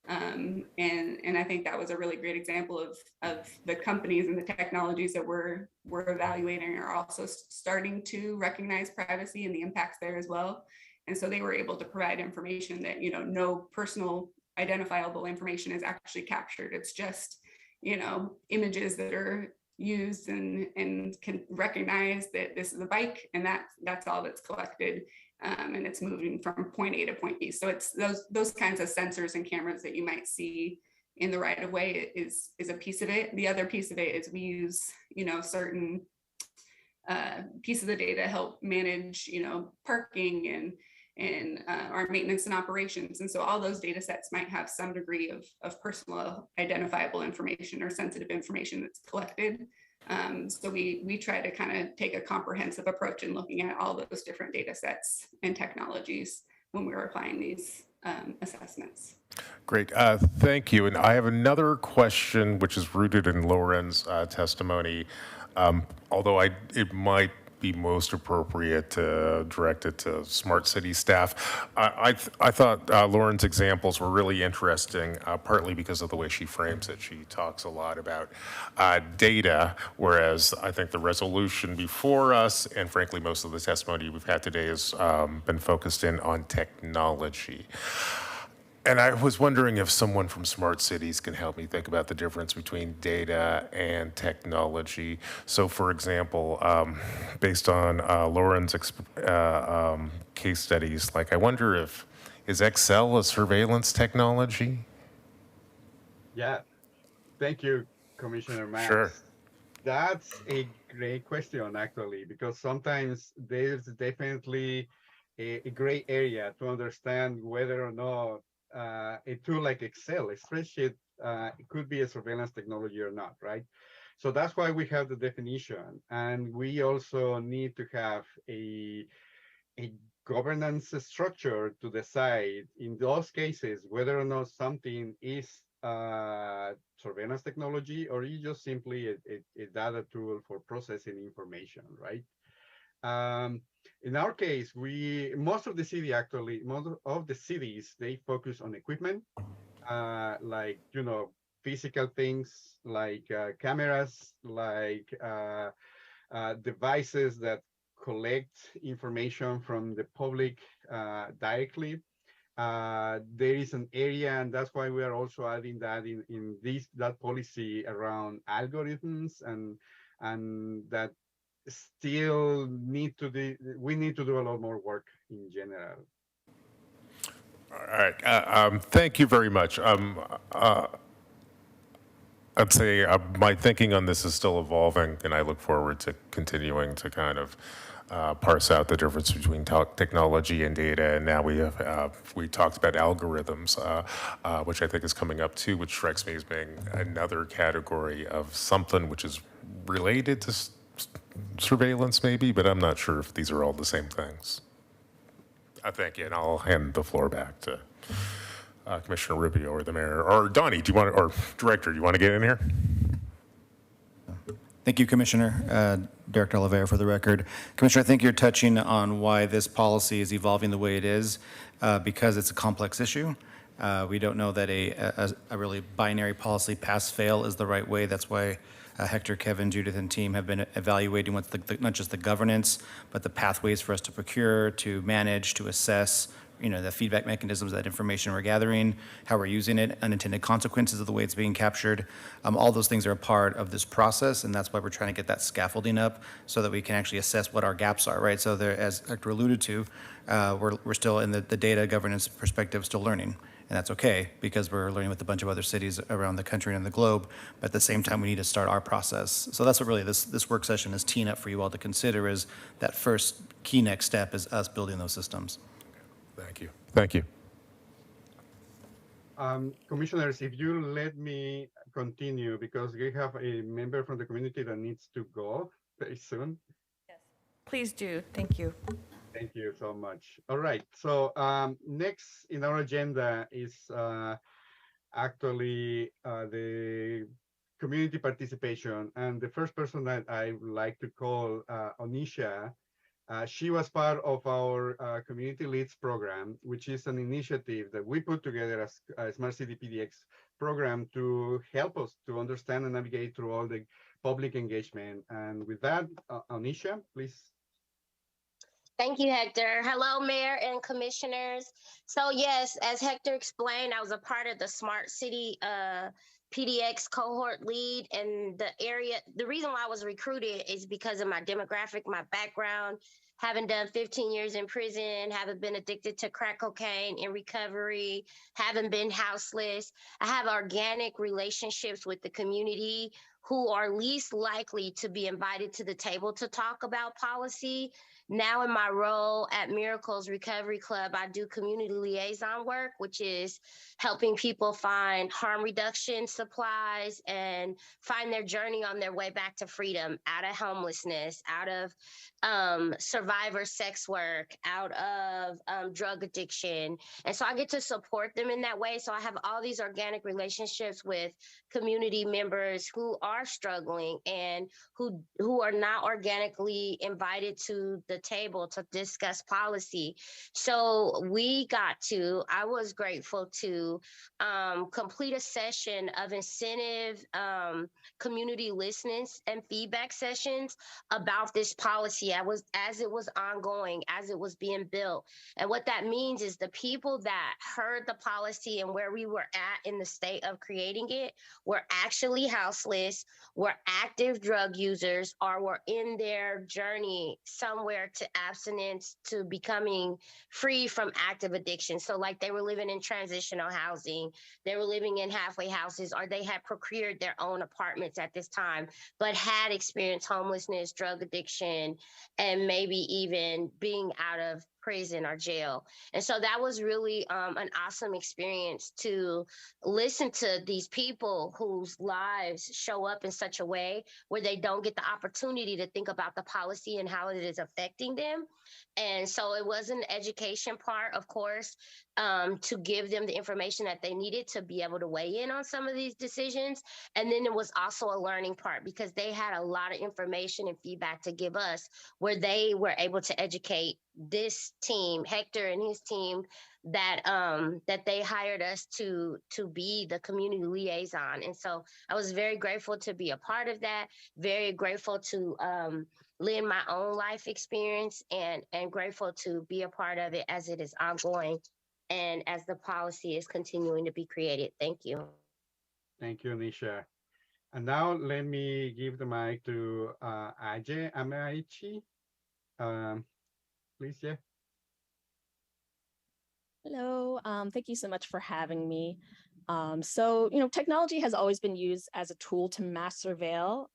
And I think that was a really great example of the companies and the technologies that we're evaluating are also starting to recognize privacy and the impacts there as well. And so they were able to provide information that no personal identifiable information is actually captured. It's just images that are used and can recognize that this is a bike, and that's all that's collected, and it's moving from point A to point B. So it's those kinds of sensors and cameras that you might see in the right of way is a piece of it. The other piece of it is we use certain pieces of data help manage parking and our maintenance and operations. And so all those data sets might have some degree of personal identifiable information or sensitive information that's collected. So we try to kind of take a comprehensive approach in looking at all those different data sets and technologies when we were applying these assessments. Great, thank you. And I have another question which is rooted in Lauren's testimony, although it might be most appropriate to direct it to Smart City staff. I thought Lauren's examples were really interesting, partly because of the way she frames it. She talks a lot about data, whereas I think the resolution before us, and frankly most of the testimony we've had today, has been focused in on technology. And I was wondering if someone from Smart Cities can help me think about the difference between data and technology. So for example, based on Lauren's case studies, I wonder is Excel a surveillance technology? Yeah, thank you, Commissioner Max. Sure. That's a great question, actually, because sometimes there's definitely a gray area to understand whether or not a tool like Excel, a spreadsheet, it could be a surveillance technology or not, right? So that's why we have the definition. And we also need to have a governance structure to decide in those cases whether or not something is surveillance technology or is just simply a data tool for processing information, right? In our case, most of the cities, they focus on equipment, like, physical things like cameras, like devices that collect information from the public directly. There is an area, and that's why we are also adding that in that policy around algorithms and that still we need to do a lot more work in general. All right, thank you very much. I'd say my thinking on this is still evolving, and I look forward to continuing to kind of parse out the difference between technology and data. And now we talked about algorithms, which I think is coming up too, which strikes me as being another category of something which is related to surveillance maybe, but I'm not sure if these are all the same things. Thank you, and I'll hand the floor back to Commissioner Rubio or the mayor, or Donnie, or Director, do you want to get in here? Thank you, Commissioner. Director Oliveira, for the record. Commissioner, I think you're touching on why this policy is evolving the way it is, because it's a complex issue. We don't know that a really binary policy pass-fail is the right way. That's why Hector, Kevin, Judith, and team have been evaluating what's not just the governance, but the pathways for us to procure, to manage, to assess, the feedback mechanisms, that information we're gathering, how we're using it, unintended consequences of the way it's being captured. All those things are a part of this process, and that's why we're trying to get that scaffolding up so that we can actually assess what our gaps are, right? So there, as Hector alluded to, we're still in the data governance perspective, still learning. And that's okay, because we're learning with a bunch of other cities around the country and the globe. But at the same time, we need to start our process. So that's what really this work session is teeing up for you all to consider, is that first key next step is us building those systems. Thank you. Thank you. Commissioners, if you let me continue, because we have a member from the community that needs to go very soon. Yes, please do. Thank you. Thank you so much. All right. So next in our agenda is actually the community participation. And the first person that I would like to call Onisha. She was part of our Community Leads program, which is an initiative that we put together as a Smart City PDX program to help us to understand and navigate through all the public engagement. And with that, Onisha, please. Thank you, Hector. Hello, Mayor and Commissioners. So yes, as Hector explained, I was a part of the Smart City PDX cohort lead, and the reason why I was recruited is because of my demographic, my background, having done 15 years in prison, having been addicted to crack cocaine in recovery, having been houseless. I have organic relationships with the community who are least likely to be invited to the table to talk about policy. Now in my role at Miracles Recovery Club, I do community liaison work, which is helping people find harm reduction supplies and find their journey on their way back to freedom, out of homelessness, out of survivor sex work, out of drug addiction. And so I get to support them in that way. So I have all these organic relationships with community members who are struggling and who are not organically invited to the table to discuss policy. So I was grateful to complete a session of incentive community listenings and feedback sessions about this policy as it was ongoing, as it was being built. And what that means is the people that heard the policy and where we were at in the state of creating it were actually houseless, were active drug users, or were in their journey somewhere to abstinence, to becoming free from active addiction. So like they were living in transitional housing, they were living in halfway houses, or they had procured their own apartments at this time, but had experienced homelessness, drug addiction, and maybe even being out of prison or jail. And so that was really an awesome experience to listen to these people whose lives show up in such a way where they don't get the opportunity to think about the policy and how it is affecting them. And so it was an education part, of course, to give them the information that they needed to be able to weigh in on some of these decisions. And then it was also a learning part because they had a lot of information and feedback to give us where they were able to educate this team, Hector and his team, that they hired us to be the community liaison. And so I was very grateful to be a part of that, very grateful to lend my own life experience, and grateful to be a part of it as it is ongoing and as the policy is continuing to be created. Thank you. Thank you, Nisha. And now let me give the mic to Ajay Amaichi. Please, yeah. Hello, thank you so much for having me. Technology has always been used as a tool to mass surveil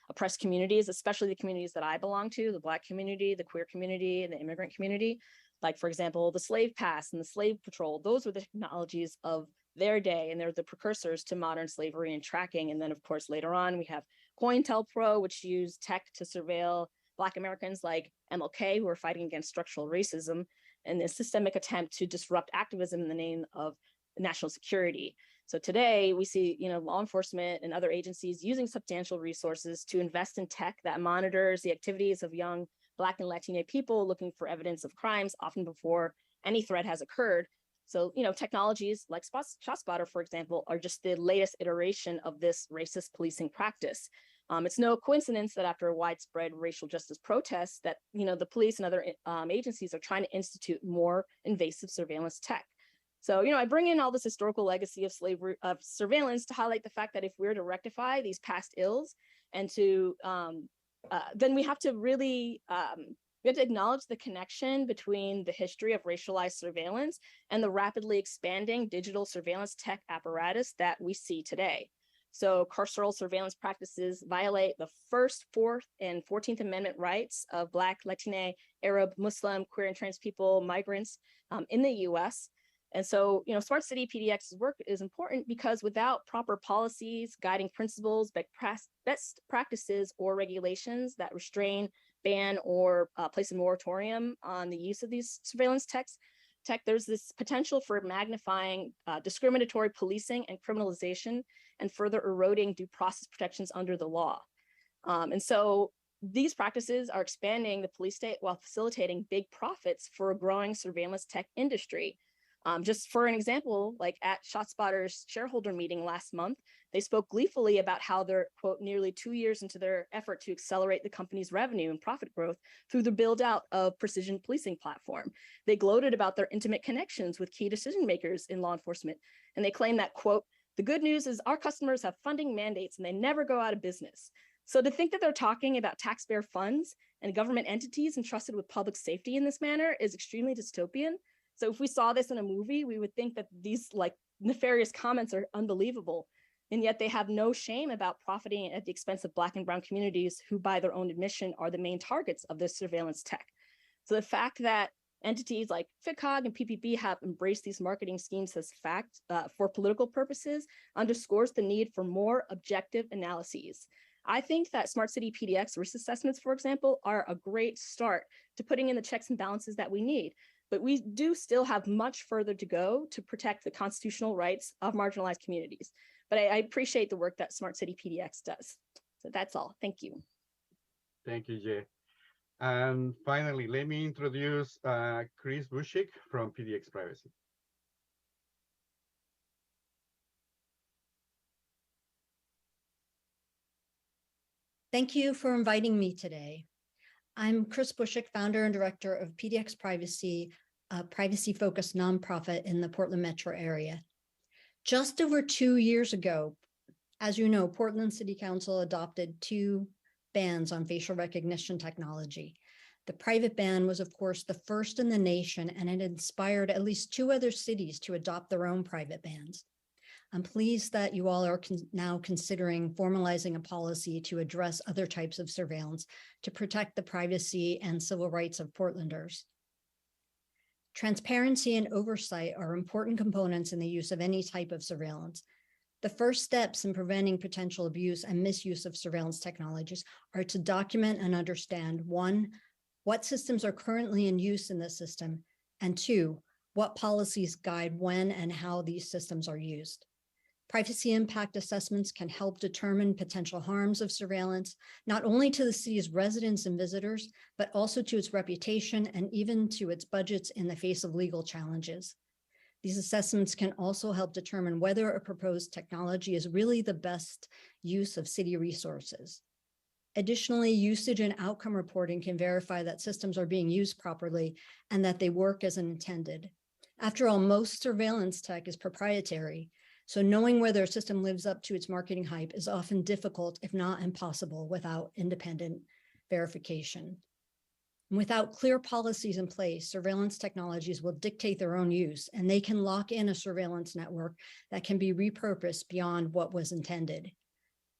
oppressed communities, especially the communities that I belong to, the Black community, the queer community, and the immigrant community. Like, for example, the slave pass and the slave patrol, those were the technologies of their day, and they're the precursors to modern slavery and tracking. And then, of course, later on, we have COINTELPRO, which used tech to surveil Black Americans like MLK, who are fighting against structural racism, and a systemic attempt to disrupt activism in the name of national security. So today we see, law enforcement and other agencies using substantial resources to invest in tech that monitors the activities of young Black and Latino people looking for evidence of crimes, often before any threat has occurred. So, technologies like ShotSpotter, for example, are just the latest iteration of this racist policing practice. It's no coincidence that after widespread racial justice protests that, the police and other agencies are trying to institute more invasive surveillance tech. So, I bring in all this historical legacy of slavery, of surveillance to highlight the fact that if we're to rectify these past ills and to, then we have to really, we have to acknowledge the connection between the history of racialized surveillance and the rapidly expanding digital surveillance tech apparatus that we see today. So carceral surveillance practices violate the First, Fourth, and 14th Amendment rights of Black, Latina, Arab, Muslim, queer and trans people, migrants in the US. And so, Smart City PDX's work is important because without proper policies, guiding principles, best practices, or regulations that restrain, ban, or place a moratorium on the use of these surveillance tech, there's this potential for magnifying discriminatory policing and criminalization and further eroding due process protections under the law. And so these practices are expanding the police state while facilitating big profits for a growing surveillance tech industry. Just for an example, like at ShotSpotter's shareholder meeting last month, they spoke gleefully about how they're, quote, nearly 2 years into their effort to accelerate the company's revenue and profit growth through the build out of precision policing platform. They gloated about their intimate connections with key decision makers in law enforcement. And they claim that, quote, the good news is our customers have funding mandates and they never go out of business. So to think that they're talking about taxpayer funds and government entities entrusted with public safety in this manner is extremely dystopian. So if we saw this in a movie, we would think that these nefarious comments are unbelievable. And yet they have no shame about profiting at the expense of Black and brown communities who, by their own admission, are the main targets of this surveillance tech. So the fact that entities like FICOG and PPP have embraced these marketing schemes as fact for political purposes underscores the need for more objective analyses. I think that Smart City PDX risk assessments, for example, are a great start to putting in the checks and balances that we need. But we do still have much further to go to protect the constitutional rights of marginalized communities. But I appreciate the work that Smart City PDX does. So that's all. Thank you. Thank you, Jay. And finally, let me introduce Chris Bushik from PDX Privacy. Thank you for inviting me today. I'm Chris Bushik, founder and director of PDX Privacy, a privacy-focused nonprofit in the Portland metro area. Just over 2 years ago, as you know, Portland City Council adopted 2 bans on facial recognition technology. The private ban was, of course, the first in the nation, and it inspired at least 2 other cities to adopt their own private bans. I'm pleased that you all are now considering formalizing a policy to address other types of surveillance to protect the privacy and civil rights of Portlanders. Transparency and oversight are important components in the use of any type of surveillance. The first steps in preventing potential abuse and misuse of surveillance technologies are to document and understand, 1, what systems are currently in use in the system, and 2, what policies guide when and how these systems are used. Privacy impact assessments can help determine potential harms of surveillance, not only to the city's residents and visitors, but also to its reputation and even to its budgets in the face of legal challenges. These assessments can also help determine whether a proposed technology is really the best use of city resources. Additionally, usage and outcome reporting can verify that systems are being used properly and that they work as intended. After all, most surveillance tech is proprietary, so knowing whether a system lives up to its marketing hype is often difficult, if not impossible, without independent verification. And without clear policies in place, surveillance technologies will dictate their own use, and they can lock in a surveillance network that can be repurposed beyond what was intended.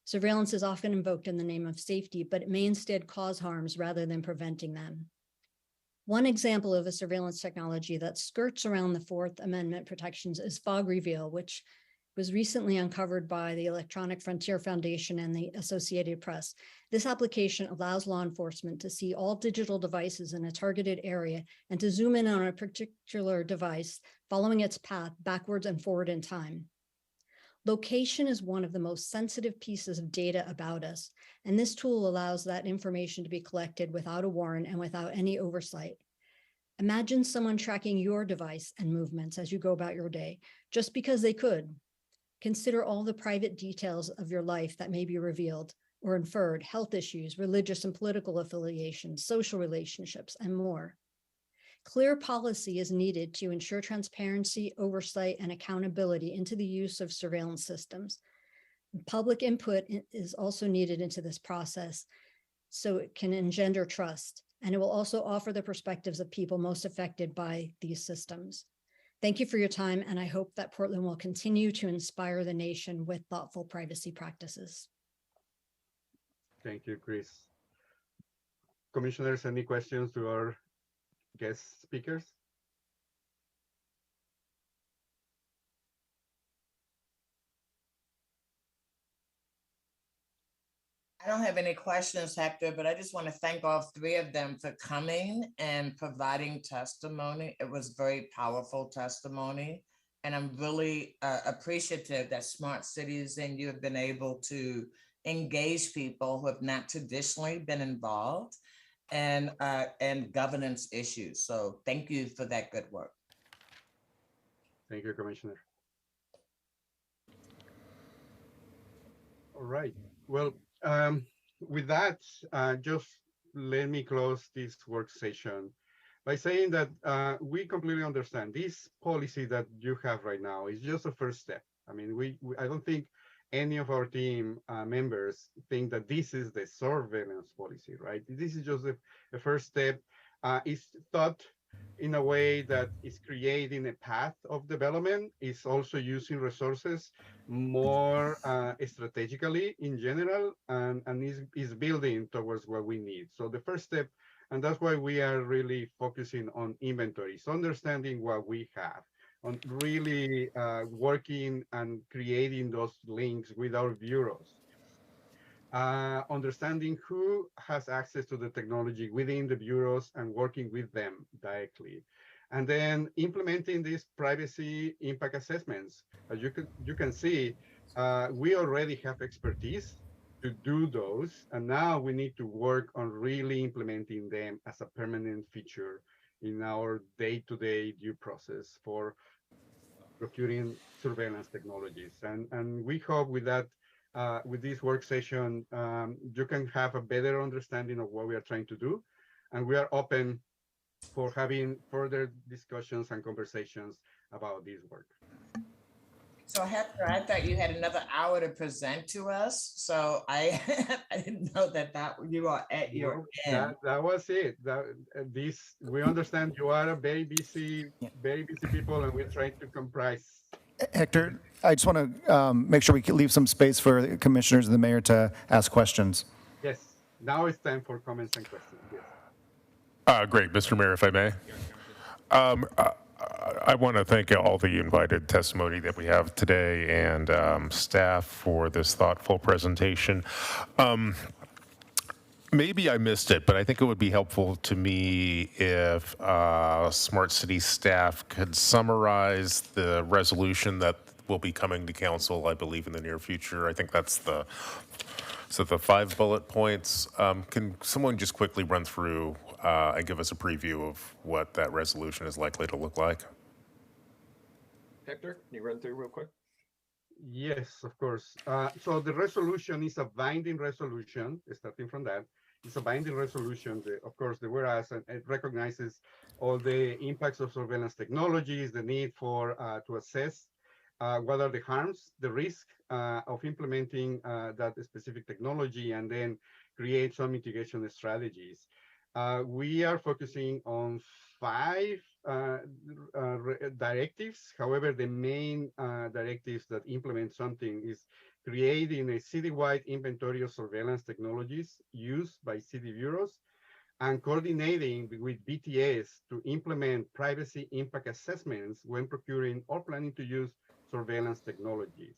Surveillance is often invoked in the name of safety, but it may instead cause harms rather than preventing them. One example of a surveillance technology that skirts around the Fourth Amendment protections is fog reveal, which was recently uncovered by the Electronic Frontier Foundation and the Associated Press. This application allows law enforcement to see all digital devices in a targeted area and to zoom in on a particular device, following its path backwards and forward in time. Location is one of the most sensitive pieces of data about us, and this tool allows that information to be collected without a warrant and without any oversight. Imagine someone tracking your device and movements as you go about your day, just because they could. Consider all the private details of your life that may be revealed or inferred, health issues, religious and political affiliations, social relationships, and more. Clear policy is needed to ensure transparency, oversight, and accountability into the use of surveillance systems. Public input is also needed into this process so it can engender trust, and it will also offer the perspectives of people most affected by these systems. Thank you for your time, and I hope that Portland will continue to inspire the nation with thoughtful privacy practices. Thank you, Chris. Commissioners, any questions to our guest speakers? I don't have any questions, Hector, but I just want to thank all three of them for coming and providing testimony. It was very powerful testimony. And I'm really appreciative that Smart Cities and you have been able to engage people who have not traditionally been involved and governance issues. So thank you for that good work. Thank you, Commissioner. All right. Well, with that, just let me close this work session by saying that we completely understand this policy that you have right now is just a first step. I mean, I don't think any of our team members think that this is the surveillance policy, right? This is just a first step. It's thought in a way that is creating a path of development, is also using resources more strategically in general, and is building towards what we need. So the first step, and that's why we are really focusing on inventories, understanding what we have, on really working and creating those links with our bureaus. Understanding who has access to the technology within the bureaus and working with them directly. And then implementing these privacy impact assessments. As you can see, we already have expertise to do those. And now we need to work on really implementing them as a permanent feature in our day-to-day due process for procuring surveillance technologies. And we hope with that, with this work session, you can have a better understanding of what we are trying to do. And we are open for having further discussions and conversations about this work. So Hector, I thought you had another hour to present to us. So I didn't know that you are at your end. That was it. We understand you are a very busy people, and we're trying to comprise. Hector, I just want to make sure we can leave some space for the commissioners and the mayor to ask questions. Yes, now it's time for comments and questions. Yes. Great, Mr. Mayor, if I may. I want to thank all the invited testimony that we have today and staff for this thoughtful presentation. Maybe I missed it, but I think it would be helpful to me if Smart City staff could summarize the resolution that will be coming to council, I believe, in the near future. I think that's the 5 bullet points. Can someone just quickly run through and give us a preview of what that resolution is likely to look like? Hector, can you run through real quick? Yes, of course. So the resolution is a binding resolution, starting from that. It's a binding resolution. Of course, the whereas, and it recognizes all the impacts of surveillance technologies, the need for to assess what are the harms, the risk of implementing that specific technology, and then create some mitigation strategies. We are focusing on 5 directives. However, the main directives that implement something is creating a citywide inventory of surveillance technologies used by city bureaus and coordinating with BTS to implement privacy impact assessments when procuring or planning to use surveillance technologies.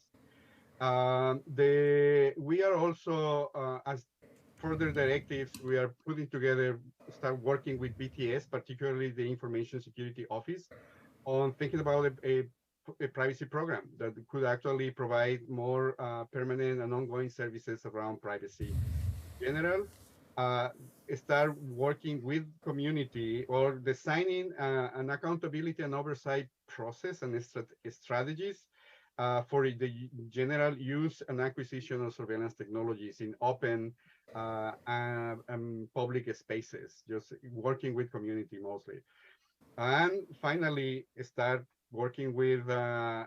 We are also, as further directives, we are putting together, start working with BTS, particularly the Information Security Office, on thinking about a privacy program that could actually provide more permanent and ongoing services around privacy in general. start working with community or designing an accountability and oversight process and strategies for the general use and acquisition of surveillance technologies in open and public spaces, just working with community mostly. And finally, start working with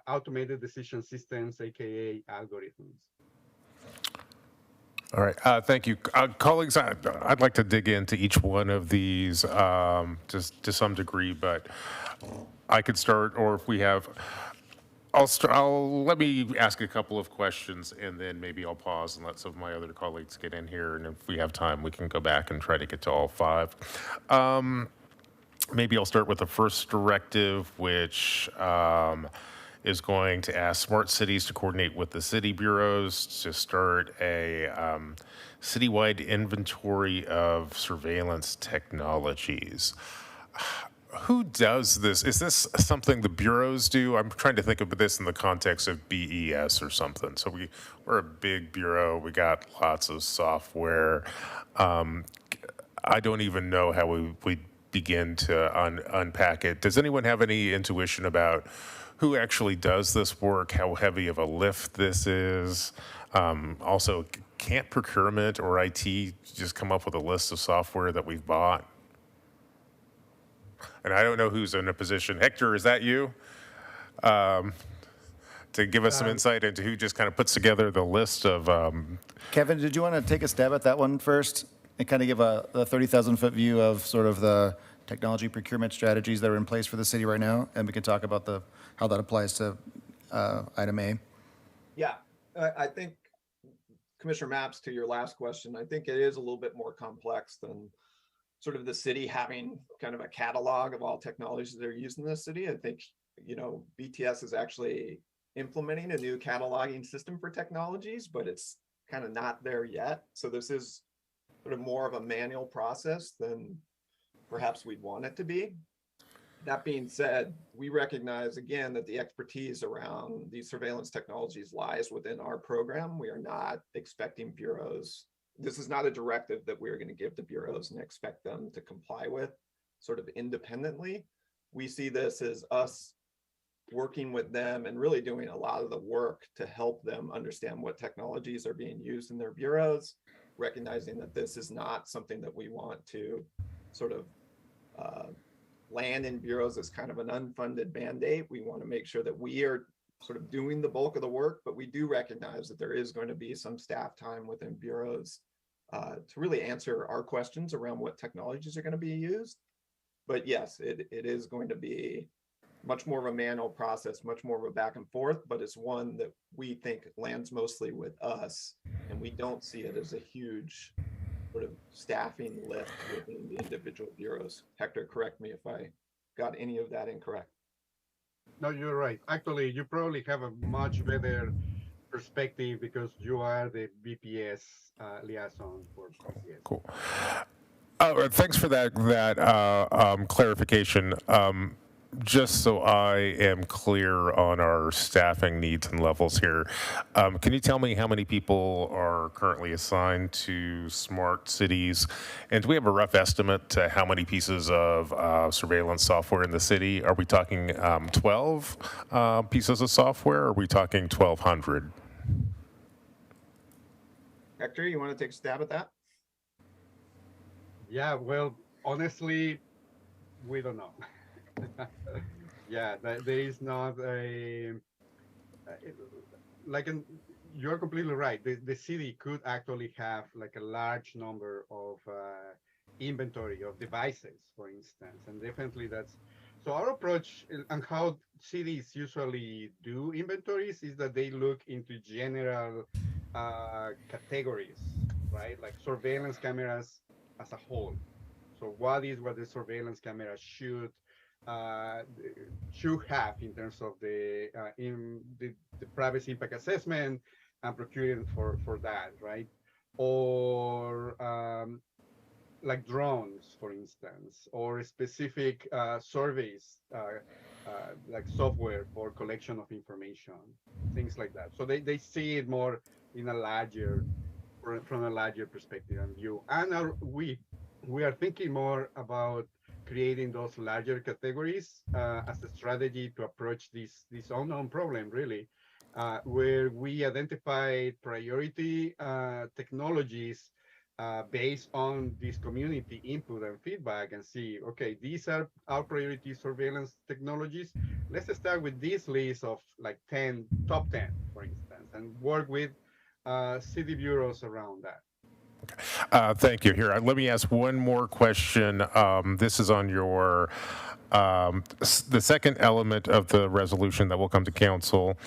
automated decision systems, AKA algorithms. All right, thank you. Colleagues, I'd like to dig into each one of these just to some degree, but I could start, or if we have, let me ask a couple of questions, and then maybe I'll pause and let some of my other colleagues get in here, and if we have time, we can go back and try to get to all five. Maybe I'll start with the first directive, which is going to ask smart cities to coordinate with the city bureaus to start a citywide inventory of surveillance technologies. Who does this? Is this something the bureaus do? I'm trying to think of this in the context of BES or something. So we're a big bureau. We got lots of software. I don't even know how we begin to unpack it. Does anyone have any intuition about who actually does this work, how heavy of a lift this is? Also, can't procurement or IT just come up with a list of software that we've bought? And I don't know who's in a position. Hector, is that you? To give us some insight into who just kind of puts together the list of... Kevin, did you want to take a stab at that one first and kind of give a 30,000-foot view of sort of the technology procurement strategies that are in place for the city right now? And we can talk about how that applies to item A. Yeah, I think, Commissioner Mapps, to your last question, I think it is a little bit more complex than sort of the city having kind of a catalog of all technologies that are used in the city. I think, BTS is actually implementing a new cataloging system for technologies, but it's kind of not there yet. So this is sort of more of a manual process than perhaps we'd want it to be. That being said, we recognize again that the expertise around these surveillance technologies lies within our program. We are not expecting bureaus. This is not a directive that we're going to give to bureaus and expect them to comply with sort of independently. We see this as us working with them and really doing a lot of the work to help them understand what technologies are being used in their bureaus, recognizing that this is not something that we want to sort of land in bureaus as kind of an unfunded mandate. We want to make sure that we are sort of doing the bulk of the work, but we do recognize that there is going to be some staff time within bureaus to really answer our questions around what technologies are going to be used. But yes, it is going to be much more of a manual process, much more of a back and forth, but it's one that we think lands mostly with us, and we don't see it as a huge sort of staffing lift within the individual bureaus. Hector, correct me if I got any of that incorrect. No, you're right. Actually, you probably have a much better perspective because you are the BPS liaison for BPS. Cool. Thanks for that clarification. Just so I am clear on our staffing needs and levels here, can you tell me how many people are currently assigned to smart cities? And do we have a rough estimate to how many pieces of surveillance software in the city? Are we talking 12 pieces of software, or are we talking 1,200? Hector, you want to take a stab at that? Yeah, well, honestly, we don't know. Yeah, there is not you're completely right. The city could actually have like a large number of inventory of devices, for instance, and definitely that's, so our approach and how cities usually do inventories is that they look into general categories, right? Like surveillance cameras as a whole. So what the surveillance camera should have in terms of the privacy impact assessment and procuring for that, right? Or like drones, for instance, or specific surveys, like software for collection of information, things like that. So they see it more in a larger, from a larger perspective and view. And we are thinking more about creating those larger categories as a strategy to approach this unknown problem, really, where we identify priority technologies based on this community input and feedback and see, okay, these are our priority surveillance technologies. Let's start with this list of like 10, top 10, for instance, and work with city bureaus around that. Thank you. Here, let me ask one more question. This is on your the second element of the resolution that will come to council,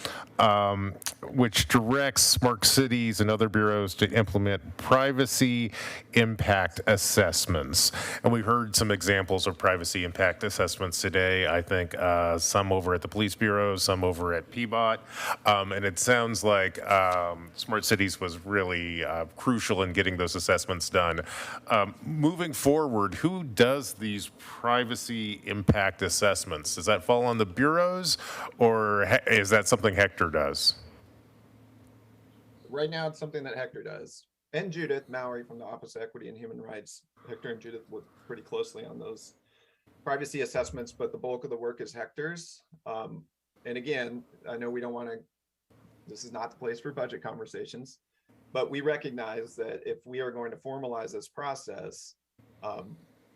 which directs smart cities and other bureaus to implement privacy impact assessments. And we've heard some examples of privacy impact assessments today. I think some over at the police bureau, some over at PBOT, and it sounds like smart cities was really crucial in getting those assessments done. Moving forward, who does these privacy impact assessments? Does that fall on the bureaus, or is that something Hector does? Right now, it's something that Hector does. And Judith Mowry from the Office of Equity and Human Rights. Hector and Judith work pretty closely on those privacy assessments, but the bulk of the work is Hector's. And again, I know we don't want to, this is not the place for budget conversations, but we recognize that if we are going to formalize this process,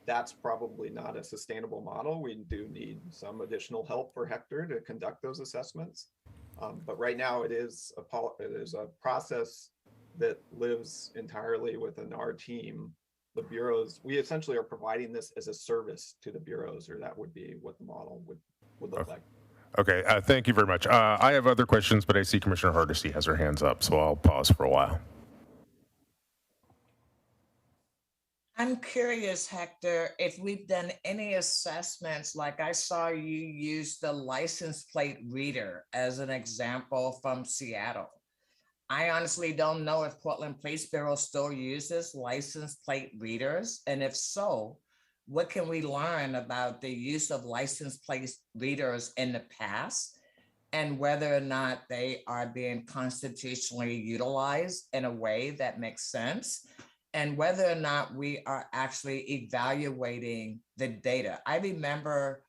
that's probably not a sustainable model. We do need some additional help for Hector to conduct those assessments. But right now it is a process that lives entirely within our team. The bureaus, we essentially are providing this as a service to the bureaus, or that would be what the model would look like. Okay, thank you very much. I have other questions, but I see Commissioner Hardesty has her hands up, so I'll pause for a while. I'm curious, Hector, if we've done any assessments, like I saw you use the license plate reader as an example from Seattle. I honestly don't know if Portland Police Bureau still uses license plate readers. And if so, what can we learn about the use of license plate readers in the past and whether or not they are being constitutionally utilized in a way that makes sense? And whether or not we are actually evaluating the data. I remember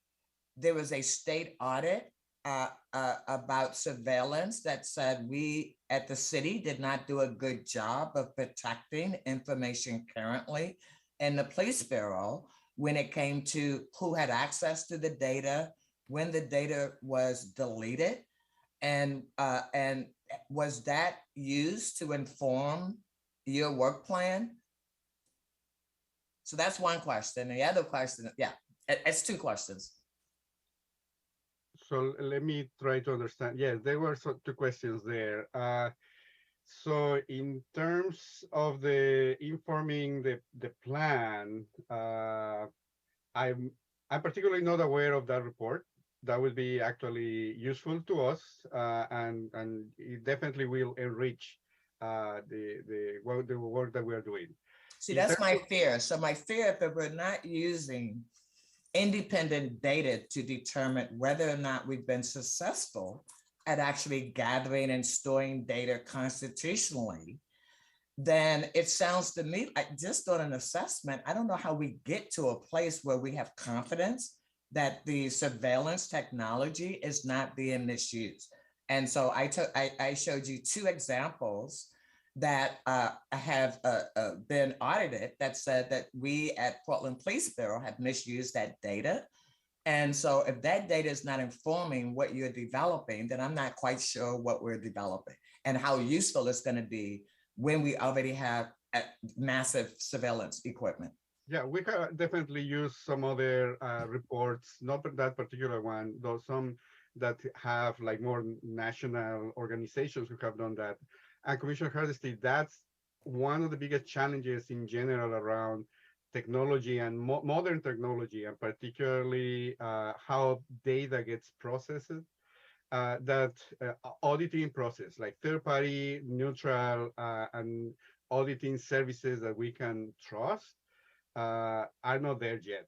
there was a state audit about surveillance that said we at the city did not do a good job of protecting information currently in the police bureau when it came to who had access to the data, when the data was deleted, and was that used to inform your work plan? So that's one question. The other question, yeah, it's two questions. So let me try to understand. Yes, there were two questions there. So in terms of the informing the plan, I'm particularly not aware of that report. That would be actually useful to us, and it definitely will enrich the work that we are doing. See, that's my fear. So my fear, if we're not using independent data to determine whether or not we've been successful at actually gathering and storing data constitutionally, then it sounds to me like just on an assessment, I don't know how we get to a place where we have confidence that the surveillance technology is not being misused. And so I showed you two examples that have been audited that said that we at Portland Police Bureau have misused that data. And so if that data is not informing what you're developing, then I'm not quite sure what we're developing and how useful it's going to be when we already have massive surveillance equipment. Yeah, we can definitely use some other reports, not that particular one, though some that have like more national organizations who have done that. And Commissioner Hardesty, that's one of the biggest challenges in general around technology and modern technology, and particularly how data gets processed. That auditing process, like third-party, neutral, and auditing services that we can trust, are not there yet.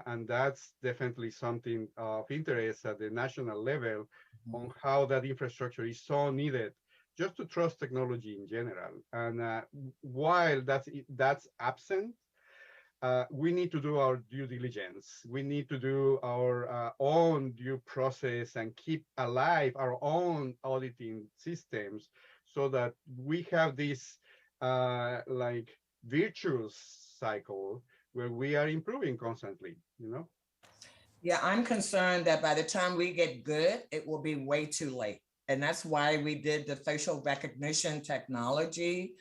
And that's definitely something of interest at the national level on how that infrastructure is so needed just to trust technology in general. And while that's absent, we need to do our due diligence. We need to do our own due process and keep alive our own auditing systems so that we have this like virtuous cycle where we are improving constantly, you know? Yeah, I'm concerned that by the time we get good, it will be way too late. And that's why we did the facial recognition technology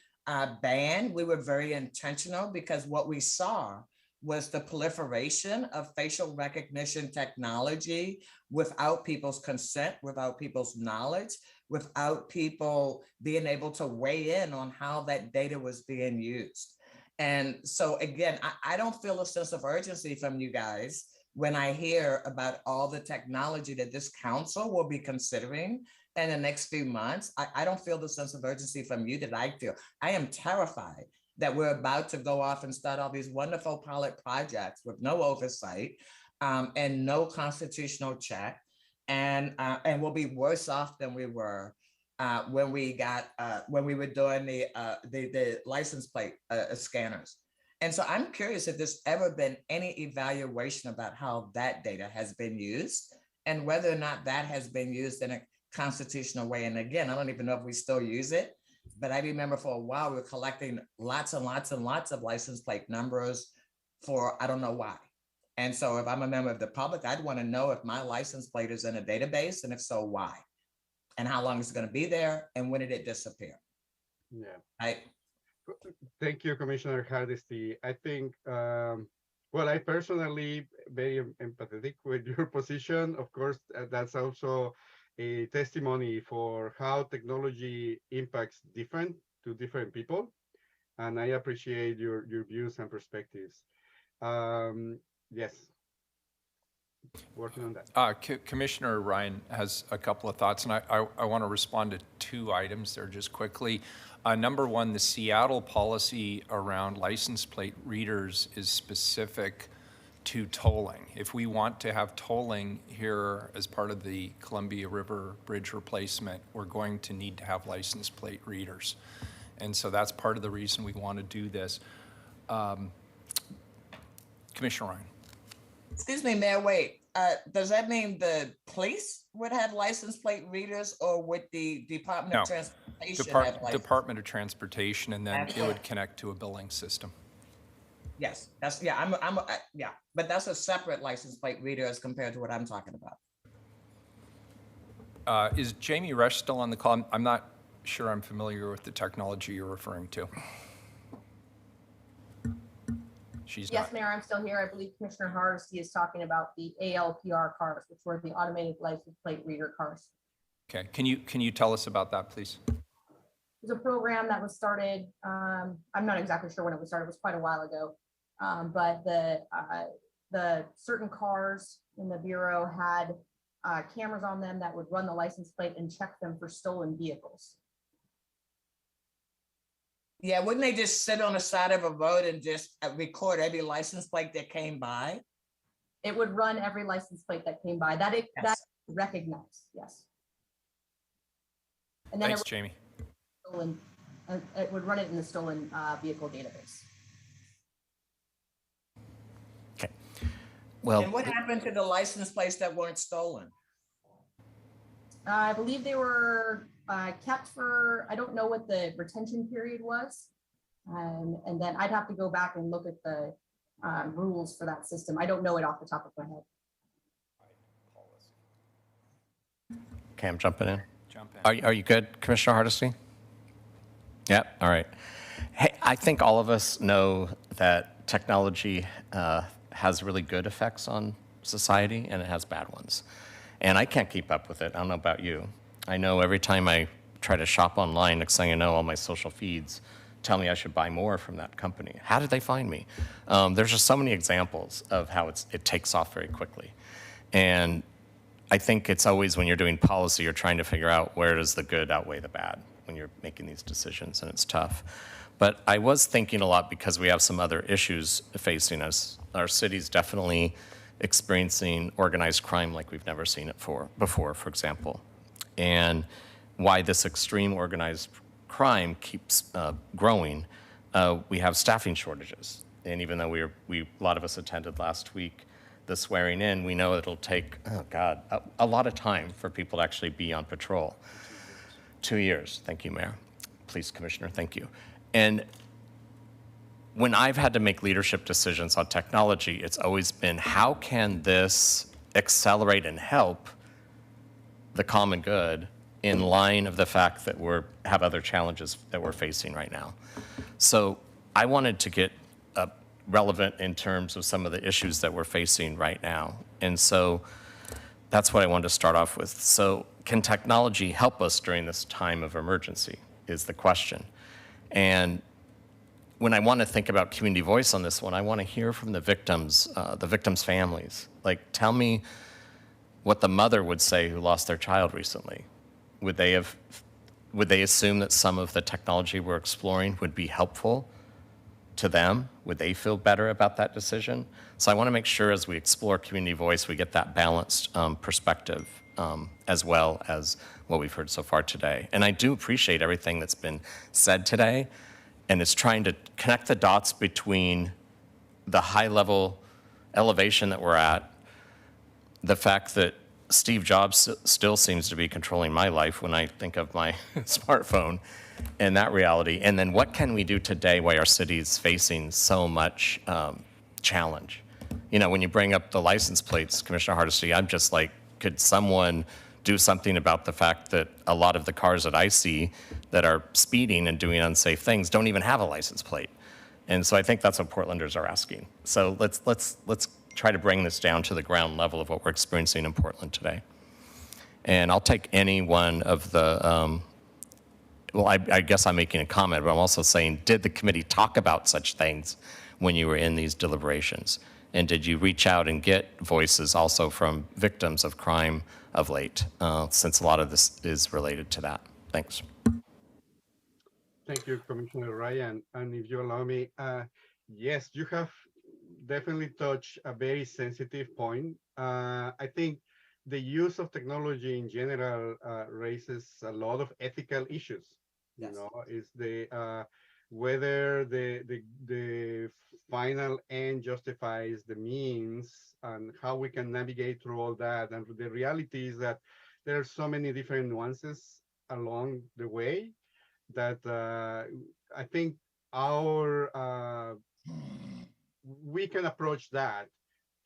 ban. We were very intentional because what we saw was the proliferation of facial recognition technology without people's consent, without people's knowledge, without people being able to weigh in on how that data was being used. And so again, I don't feel a sense of urgency from you guys when I hear about all the technology that this council will be considering in the next few months. I don't feel the sense of urgency from you that I feel. I am terrified that we're about to go off and start all these wonderful pilot projects with no oversight and no constitutional check, and we'll be worse off than we were when we were doing the license plate scanners. And so I'm curious if there's ever been any evaluation about how that data has been used and whether or not that has been used in a constitutional way. And again, I don't even know if we still use it, but I remember for a while we were collecting lots and lots and lots of license plate numbers for I don't know why. And so if I'm a member of the public, I'd want to know if my license plate is in a database, and if so, why? And how long is it going to be there, and when did it disappear? Yeah. Right. Thank you, Commissioner Hardesty. I think, well, I personally very empathetic with your position. Of course, that's also a testimony for how technology impacts different people. And I appreciate your views and perspectives. Yes, working on that. Commissioner Ryan has a couple of thoughts, and I want to respond to two items there just quickly. Number one, the Seattle policy around license plate readers is specific to tolling. If we want to have tolling here as part of the Columbia River Bridge replacement, we're going to need to have license plate readers. And so that's part of the reason we want to do this. Commissioner Ryan. Excuse me, Mayor, wait. Does that mean the police would have license plate readers, or would the Department of Transportation have license? Department of Transportation, and then it would connect to a billing system. Yes, that's, yeah, yeah, but that's a separate license plate reader as compared to what I'm talking about. Is Jamie Resch still on the call? I'm not sure I'm familiar with the technology you're referring to. She's Yes, not. Mayor, I'm still here. I believe Commissioner Hardesty is talking about the ALPR cars, which were the automated license plate reader cars. Okay, can you tell us about that, please? It was a program that was started, I'm not exactly sure when it was started, it was quite a while ago. But the certain cars in the Bureau had cameras on them that would run the license plate and check them for stolen vehicles. Yeah, wouldn't they just sit on the side of a road and just record every license plate that came by? It would run every license plate that came by that that recognized, yes. And then Thanks, Jamie. Stolen, it would run it in the stolen vehicle database. Okay. Well, and what happened to the license plates that weren't stolen? I believe they were kept for, I don't know what the retention period was. And then I'd have to go back and look at the rules for that system. I don't know it off the top of my head. okay, I'm jumping in. Jump in. Are you good, Commissioner Hardesty? Yep, all right. Hey, I think all of us know that technology has really good effects on society, and it has bad ones. And I can't keep up with it. I don't know about you. I know every time I try to shop online, next thing I know, all my social feeds tell me I should buy more from that company. How did they find me? There's just so many examples of how it takes off very quickly. And I think it's always when you're doing policy, you're trying to figure out where does the good outweigh the bad when you're making these decisions, and it's tough. But I was thinking a lot because we have some other issues facing us. Our city's definitely experiencing organized crime like we've never seen it before, for example. And why this extreme organized crime keeps growing, we have staffing shortages And even though a lot of us attended last week, the swearing in, we know it'll take, oh God, a lot of time for people to actually be on patrol. 2 years. Thank you, Mayor. Police Commissioner, thank you. And when I've had to make leadership decisions on technology, it's always been, how can this accelerate and help the common good in line of the fact that have other challenges that we're facing right now? So I wanted to get relevant in terms of some of the issues that we're facing right now. And so that's what I wanted to start off with. So can technology help us during this time of emergency is the question. And when I want to think about community voice on this one, I want to hear from the victims' families. Like, tell me what the mother would say who lost their child recently. Would they assume that some of the technology we're exploring would be helpful to them? Would they feel better about that decision? So I want to make sure as we explore community voice, we get that balanced perspective as well as what we've heard so far today. And I do appreciate everything that's been said today, and it's trying to connect the dots between the high level elevation that we're at, the fact that Steve Jobs still seems to be controlling my life when I think of my smartphone, and that reality. And then what can we do today while our city is facing so much challenge? You know, when you bring up the license plates, Commissioner Hardesty, I'm just like, could someone do something about the fact that a lot of the cars that I see that are speeding and doing unsafe things don't even have a license plate? And so I think that's what Portlanders are asking. So let's try to bring this down to the ground level of what we're experiencing in Portland today. And I'll take any one of the, well, I guess I'm making a comment, but I'm also saying, did the committee talk about such things when you were in these deliberations? And did you reach out and get voices also from victims of crime of late, since a lot of this is related to that? Thanks. Thank you, Commissioner Ryan. And if you allow me, yes, you have definitely touched a very sensitive point. I think the use of technology in general raises a lot of ethical issues. Yes. You know, is the whether the final end justifies the means, and how we can navigate through all that. And the reality is that there are so many different nuances along the way that I think we can approach that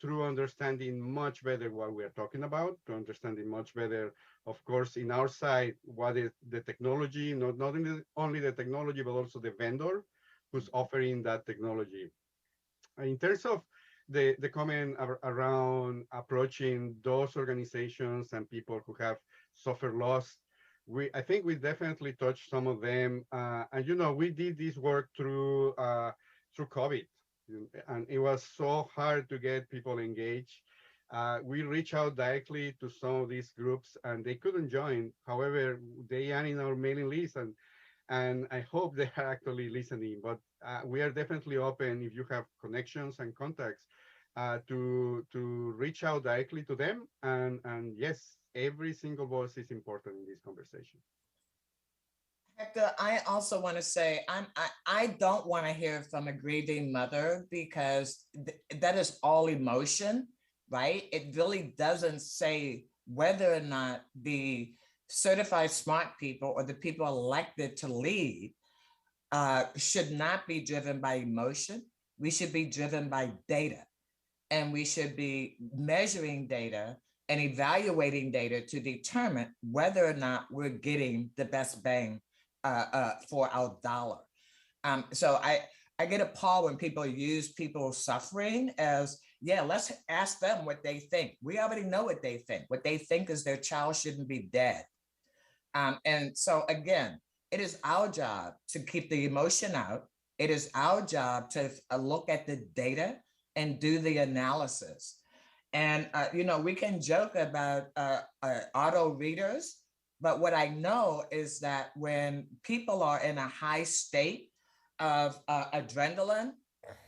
through understanding much better what we are talking about, to understanding much better, of course, in our side, what is the technology, not only the technology, but also the vendor who's offering that technology. In terms of the comment around approaching those organizations and people who have suffered loss, I think we definitely touched some of them. And you know, we did this work through COVID, and it was so hard to get people engaged. We reached out directly to some of these groups, and they couldn't join. However, they are in our mailing list, and I hope they are actually listening. But we are definitely open, if you have connections and contacts, to reach out directly to them. And yes, every single voice is important in this conversation. Hector, I also want to say I don't want to hear from a grieving mother, because that is all emotion, right? It really doesn't say whether or not the certified smart people or the people elected to lead should not be driven by emotion. We should be driven by data, and we should be measuring data and evaluating data to determine whether or not we're getting the best bang for our dollar. So I get appalled when people use people suffering as, yeah, let's ask them what they think. We already know what they think. What they think is their child shouldn't be dead. And so again, it is our job to keep the emotion out. It is our job to look at the data and do the analysis. And, you know, we can joke about auto readers, but what I know is that when people are in a high state of adrenaline,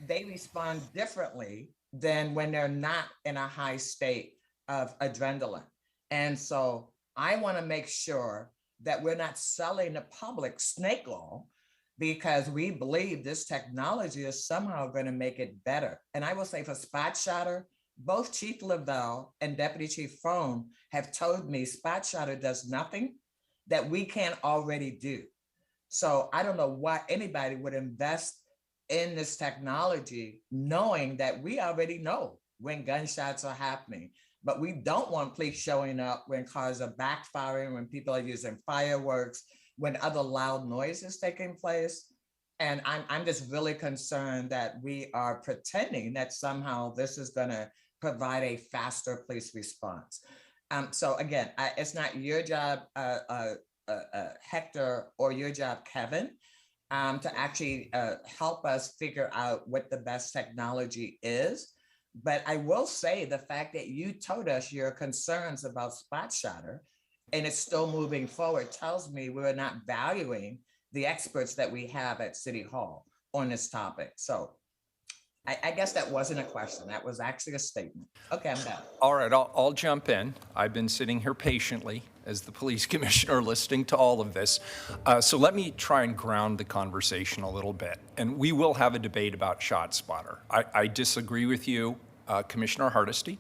they respond differently than when they're not in a high state of adrenaline. And so I want to make sure that we're not selling the public snake oil because we believe this technology is somehow going to make it better. And I will say for Spot Shotter, both Chief Lavelle and Deputy Chief Frome have told me Spot Shotter does nothing that we can't already do. So I don't know why anybody would invest in this technology knowing that we already know when gunshots are happening. But we don't want police showing up when cars are backfiring, when people are using fireworks, when other loud noise is taking place. And I'm just really concerned that we are pretending that somehow this is going to provide a faster police response. So again, it's not your job, Hector, or your job, Kevin, to actually help us figure out what the best technology is. But I will say the fact that you told us your concerns about Spot Shotter and it's still moving forward tells me we're not valuing the experts that we have at City Hall on this topic. So I guess that wasn't a question. That was actually a statement. Okay, I'm done. All right, I'll jump in. I've been sitting here patiently as the police commissioner listening to all of this. So let me try and ground the conversation a little bit. And we will have a debate about ShotSpotter. I disagree with you, Commissioner Hardesty,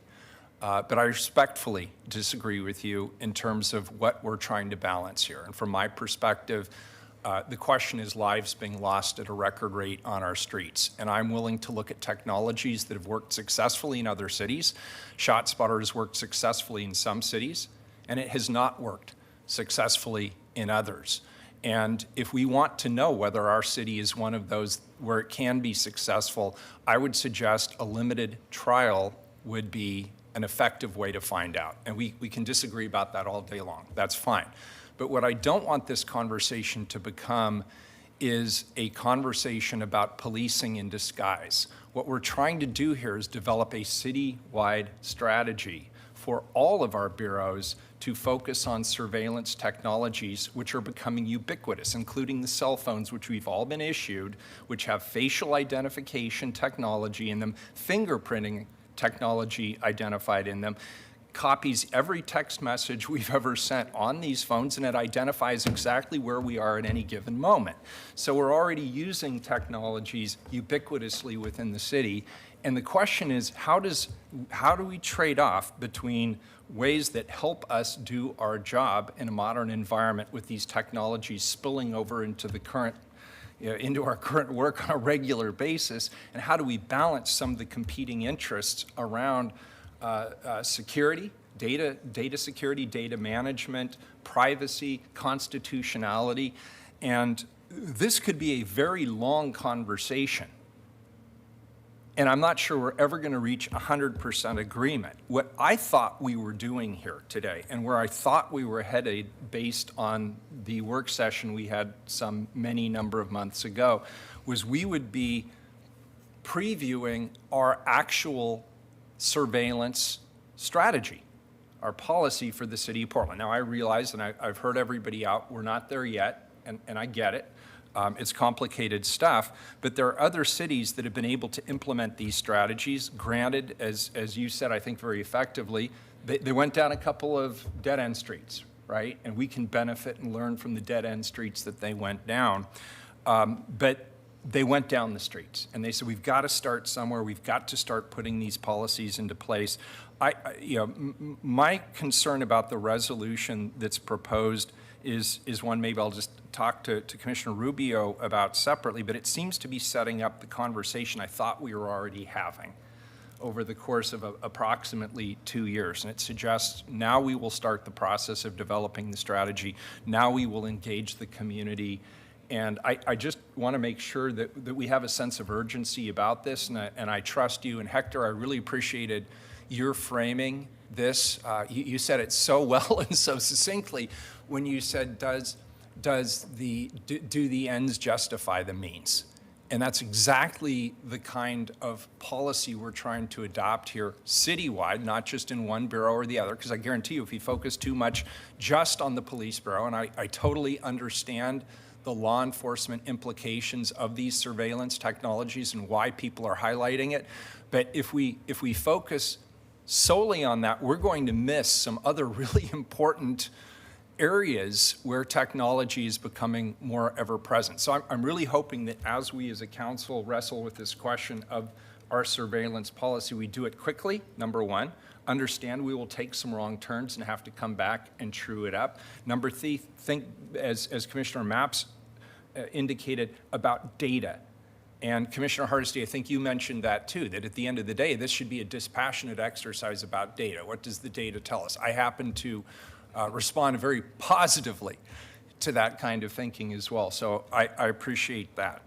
but I respectfully disagree with you in terms of what we're trying to balance here. And from my perspective, the question is lives being lost at a record rate on our streets. And I'm willing to look at technologies that have worked successfully in other cities. ShotSpotter has worked successfully in some cities, and it has not worked successfully in others. And if we want to know whether our city is one of those where it can be successful, I would suggest a limited trial would be an effective way to find out. And we can disagree about that all day long. That's fine. But what I don't want this conversation to become is a conversation about policing in disguise. What we're trying to do here is develop a citywide strategy for all of our bureaus to focus on surveillance technologies which are becoming ubiquitous, including the cell phones which we've all been issued, which have facial identification technology in them, fingerprinting technology identified in them, copies every text message we've ever sent on these phones, and it identifies exactly where we are at any given moment. So we're already using technologies ubiquitously within the city. And the question is, how do we trade off between ways that help us do our job in a modern environment with these technologies spilling over into the current into our current work on a regular basis, and how do we balance some of the competing interests around security, data security, data management, privacy, constitutionality. And this could be a very long conversation. And I'm not sure we're ever going to reach 100% agreement. What I thought we were doing here today, and where I thought we were headed based on the work session we had many number of months ago, was we would be previewing our actual surveillance strategy, our policy for the city of Portland. Now, I realize, and I've heard everybody out, we're not there yet, and I get it. It's complicated stuff, but there are other cities that have been able to implement these strategies. Granted, as you said, I think very effectively, they went down a couple of dead-end streets, right? And we can benefit and learn from the dead-end streets that they went down. But they went down the streets, and they said, we've got to start somewhere. We've got to start putting these policies into place. My concern about the resolution that's proposed is one maybe I'll just talk to Commissioner Rubio about separately, but it seems to be setting up the conversation I thought we were already having over the course of approximately 2 years. And it suggests now we will start the process of developing the strategy. Now we will engage the community. And I just want to make sure that we have a sense of urgency about this, and I trust you. And Hector, I really appreciated your framing this. You said it so well and so succinctly when you said, do the ends justify the means? And that's exactly the kind of policy we're trying to adopt here citywide, not just in one bureau or the other, because I guarantee you if you focus too much just on the police bureau, and I totally understand the law enforcement implications of these surveillance technologies and why people are highlighting it, but if we focus solely on that, we're going to miss some other really important areas where technology is becoming more ever present. So I'm really hoping that as we as a council wrestle with this question of our surveillance policy, we do it quickly, number one. Understand we will take some wrong turns and have to come back and true it up. Number three, think, as Commissioner Mapps indicated, about data. And Commissioner Hardesty, I think you mentioned that too, that at the end of the day, this should be a dispassionate exercise about data. What does the data tell us? I happen to respond very positively to that kind of thinking as well. So I appreciate that.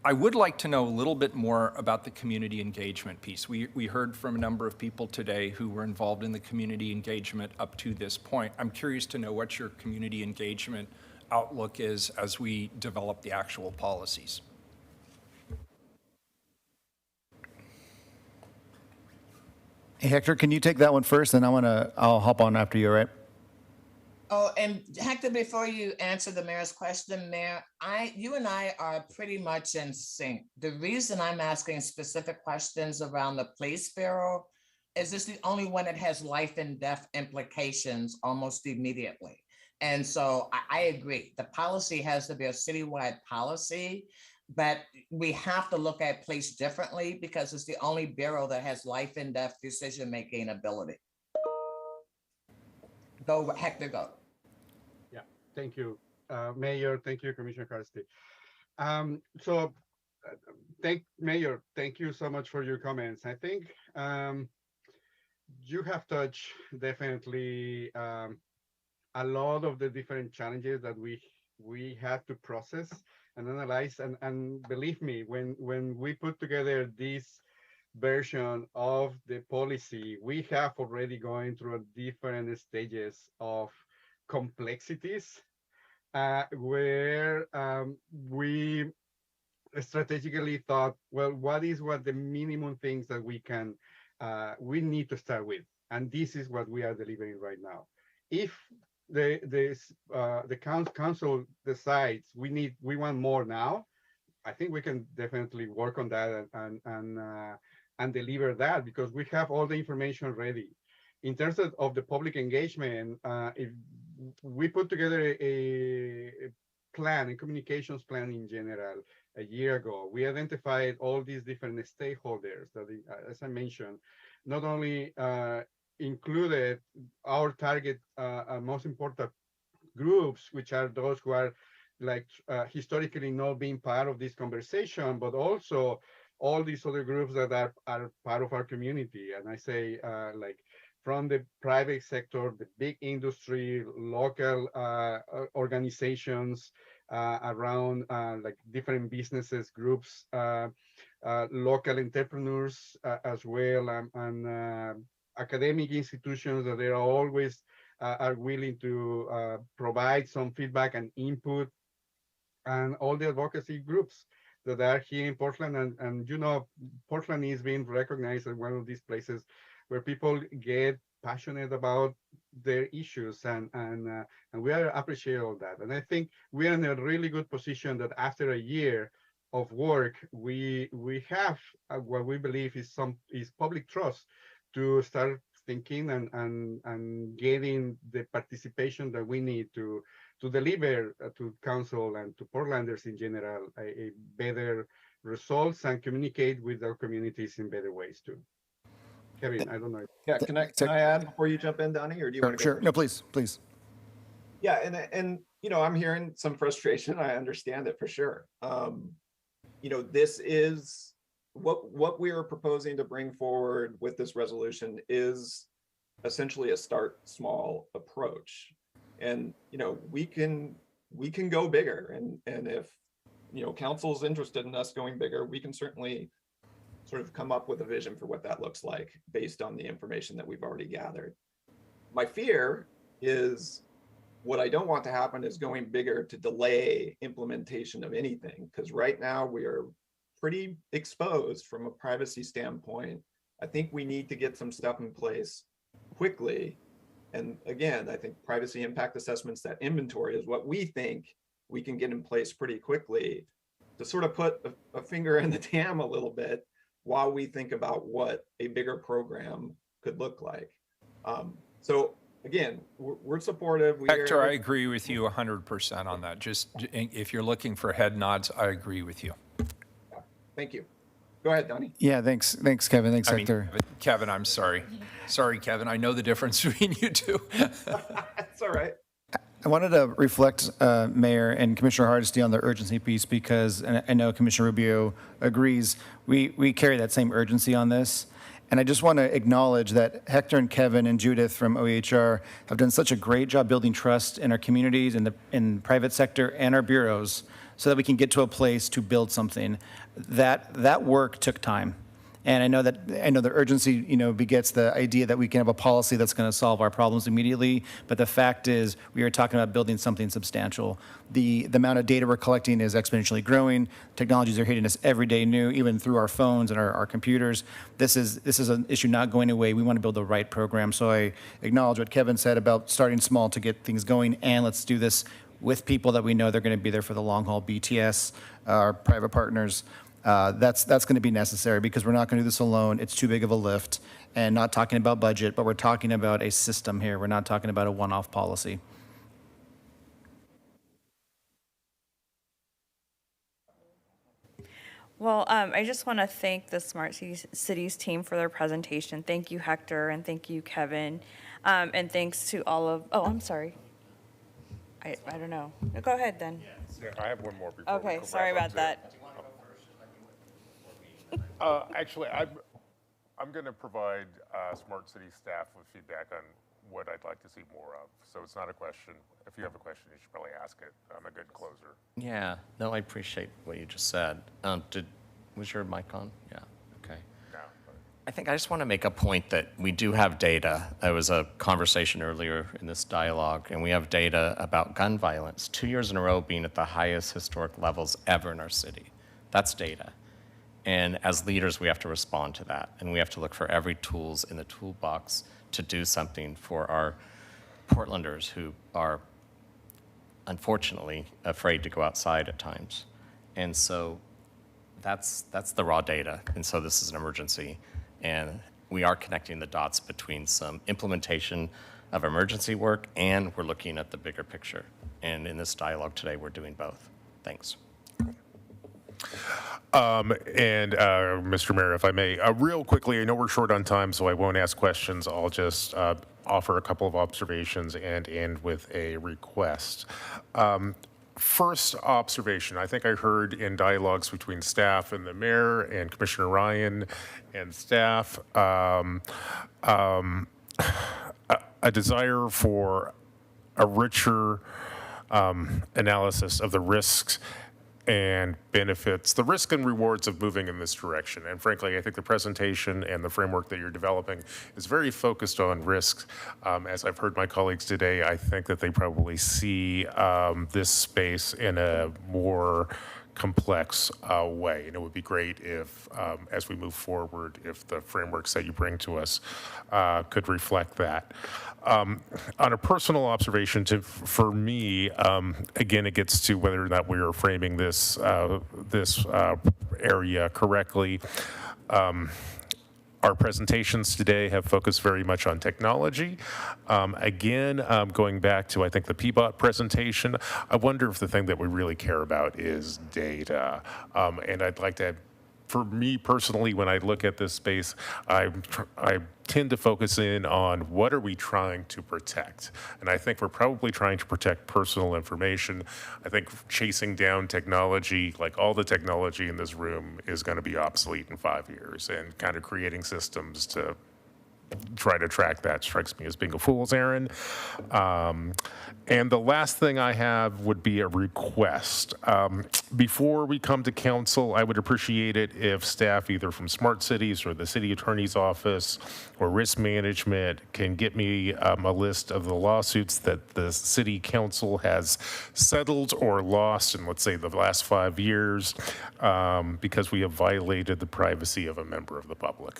I would like to know a little bit more about the community engagement piece. We heard from a number of people today who were involved in the community engagement up to this point. I'm curious to know what your community engagement outlook is as we develop the actual policies. Hey, Hector, can you take that one first? And I'll hop on after you, all right? Oh, and Hector, before you answer the mayor's question, Mayor, you and I are pretty much in sync. The reason I'm asking specific questions around the police bureau is this the only one that has life and death implications almost immediately. And so I agree, the policy has to be a citywide policy, but we have to look at police differently because it's the only bureau that has life and death decision-making ability. Go, Hector, go. Yeah, thank you, Mayor. Thank you, Commissioner Hardesty. Mayor, thank you so much for your comments. I think you have touched definitely a lot of the different challenges that we have to process and analyze. And believe me, when we put together this version of the policy, we have already going through different stages of complexities where we strategically thought, well, what the minimum things that we need to start with, and this is what we are delivering right now. If the council decides we want more now, I think we can definitely work on that and deliver that because we have all the information ready. In terms of the public engagement, if we put together a plan, a communications plan in general a year ago, we identified all these different stakeholders that, as I mentioned, not only included our target most important groups, which are those who are like historically not being part of this conversation, but also all these other groups that are part of our community. And I say like from the private sector, the big industry, local organizations around like different businesses, groups, local entrepreneurs as well, and academic institutions that they are always are willing to provide some feedback and input, and all the advocacy groups that are here in Portland. And you know, Portland is being recognized as one of these places where people get passionate about their issues, and we are appreciate all that. And I think we are in a really good position that after a year of work, we have what we believe is public trust to start thinking and getting the participation that we need to deliver to council and to Portlanders in general a better results and communicate with our communities in better ways too. Kevin, I don't know. Yeah, can I add before you jump in, Donnie, or do you want to go? Sure. No, please. Yeah, and you know, I'm hearing some frustration. I understand it for sure. You know, this is what we are proposing to bring forward with this resolution is essentially a start small approach. And you know, we can go bigger, and if you know council's interested in us going bigger, we can certainly sort of come up with a vision for what that looks like based on the information that we've already gathered. My fear is what I don't want to happen is going bigger to delay implementation of anything, because right now we are pretty exposed from a privacy standpoint. I think we need to get some stuff in place quickly. And again, I think privacy impact assessments, that inventory is what we think we can get in place pretty quickly to sort of put a finger in the dam a little bit while we think about what a bigger program could look like. So again, we're supportive. We Hector, hear I agree with you 100% on that. Just if you're looking for head nods, I agree with you. Thank you. Go ahead, Donnie. Yeah, thanks, Kevin. Thanks, I mean, Hector. Kevin, I'm sorry. Sorry, Kevin. I know the difference between you two. That's all right. I wanted to reflect, Mayor and Commissioner Hardesty, on the urgency piece because, and I know Commissioner Rubio agrees, we carry that same urgency on this. And I just want to acknowledge that Hector and Kevin and Judith from OEHR have done such a great job building trust in our communities, in private sector and our bureaus, so that we can get to a place to build something. That work took time. And I know the urgency, begets the idea that we can have a policy that's going to solve our problems immediately. But the fact is, we are talking about building something substantial. The amount of data we're collecting is exponentially growing. Technologies are hitting us every day new, even through our phones and our computers. This is an issue not going away. We want to build the right program. So I acknowledge what Kevin said about starting small to get things going, and let's do this with people that we know they're going to be there for the long haul. BTS, our private partners. That's going to be necessary because we're not going to do this alone. It's too big of a lift, and not talking about budget, but we're talking about a system here. We're not talking about a one-off policy. Well, I just want to thank the Smart Cities team for their presentation. Thank you, Hector, and thank you, Kevin. And thanks to all of, oh, I'm sorry. I don't know. Go ahead then. Yeah, I have one more before we Okay, go sorry wrap up about too. that. Actually, I'm going to provide Smart City staff with feedback on what I'd like to see more of. So it's not a question. If you have a question, you should probably ask it. I'm a good closer. Yeah, no, I appreciate what you just said. Was your mic on? Yeah, okay. No. I think I just want to make a point that we do have data. There was a conversation earlier in this dialogue, and we have data about gun violence, 2 years in a row being at the highest historic levels ever in our city. That's data. And as leaders, we have to respond to that, and we have to look for every tools in the toolbox to do something for our Portlanders who are unfortunately afraid to go outside at times. And so that's the raw data. And so this is an emergency. And we are connecting the dots between some implementation of emergency work, and we're looking at the bigger picture. And in this dialogue today, we're doing both. Thanks. Mr. Mayor, if I may, real quickly, I know we're short on time, so I won't ask questions. I'll just offer a couple of observations and end with a request. First observation, I think I heard in dialogues between staff and the mayor and Commissioner Ryan and staff, a desire for a richer analysis of the risks and benefits, the risk and rewards of moving in this direction. And frankly, I think the presentation and the framework that you're developing is very focused on risks. As I've heard my colleagues today, I think that they probably see this space in a more complex way. And it would be great if, as we move forward, if the frameworks that you bring to us could reflect that. On a personal observation, for me, again, it gets to whether or not we are framing this area correctly. Our presentations today have focused very much on technology. Again, going back to, I think, the PBOT presentation, I wonder if the thing that we really care about is data. And I'd like to, for me personally, when I look at this space, I tend to focus in on what are we trying to protect. And I think we're probably trying to protect personal information. I think chasing down technology, like all the technology in this room, is going to be obsolete in 5 years, and kind of creating systems to try to track that strikes me as being a fool's errand. And the last thing I have would be a request. Before we come to council, I would appreciate it if staff, either from Smart Cities or the city attorney's office or risk management, can get me a list of the lawsuits that the city council has settled or lost in, let's say, the last 5 years, because we have violated the privacy of a member of the public.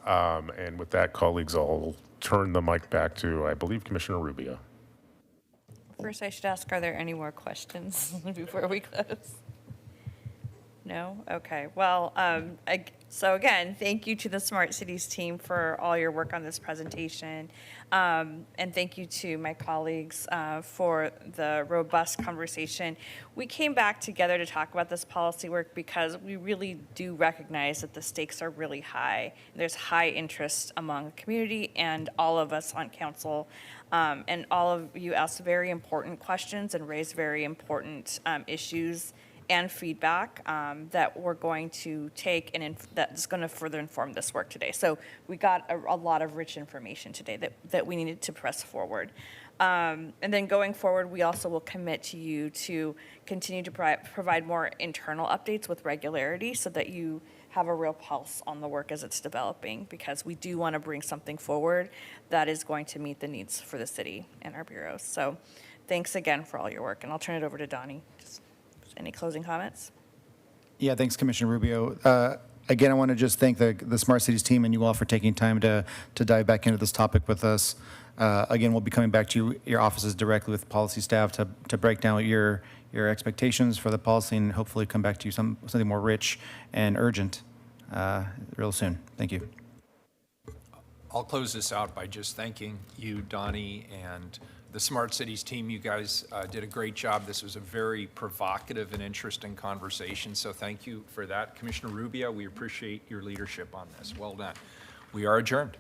And with that, colleagues, I'll turn the mic back to, I believe, Commissioner Rubio. First, I should ask, are there any more questions before we close? No? Okay. Well, so again, thank you to the Smart Cities team for all your work on this presentation. And thank you to my colleagues for the robust conversation. We came back together to talk about this policy work because we really do recognize that the stakes are really high. There's high interest among the community and all of us on council. And all of you asked very important questions and raised very important issues and feedback that we're going to take and that's going to further inform this work today. So we got a lot of rich information today that we needed to press forward. And then going forward, we also will commit to you to continue to provide more internal updates with regularity so that you have a real pulse on the work as it's developing, because we do want to bring something forward that is going to meet the needs for the city and our bureaus. So thanks again for all your work, and I'll turn it over to Donnie. Any closing comments? Yeah, thanks, Commissioner Rubio. Again, I want to just thank the Smart Cities team and you all for taking time to dive back into this topic with us. Again, we'll be coming back to your offices directly with policy staff to break down your expectations for the policy and hopefully come back to you something more rich and urgent real soon. Thank you. I'll close this out by just thanking you, Donnie, and the Smart Cities team. You guys did a great job. This was a very provocative and interesting conversation, so thank you for that. Commissioner Rubio, we appreciate your leadership on this. Well done. We are adjourned.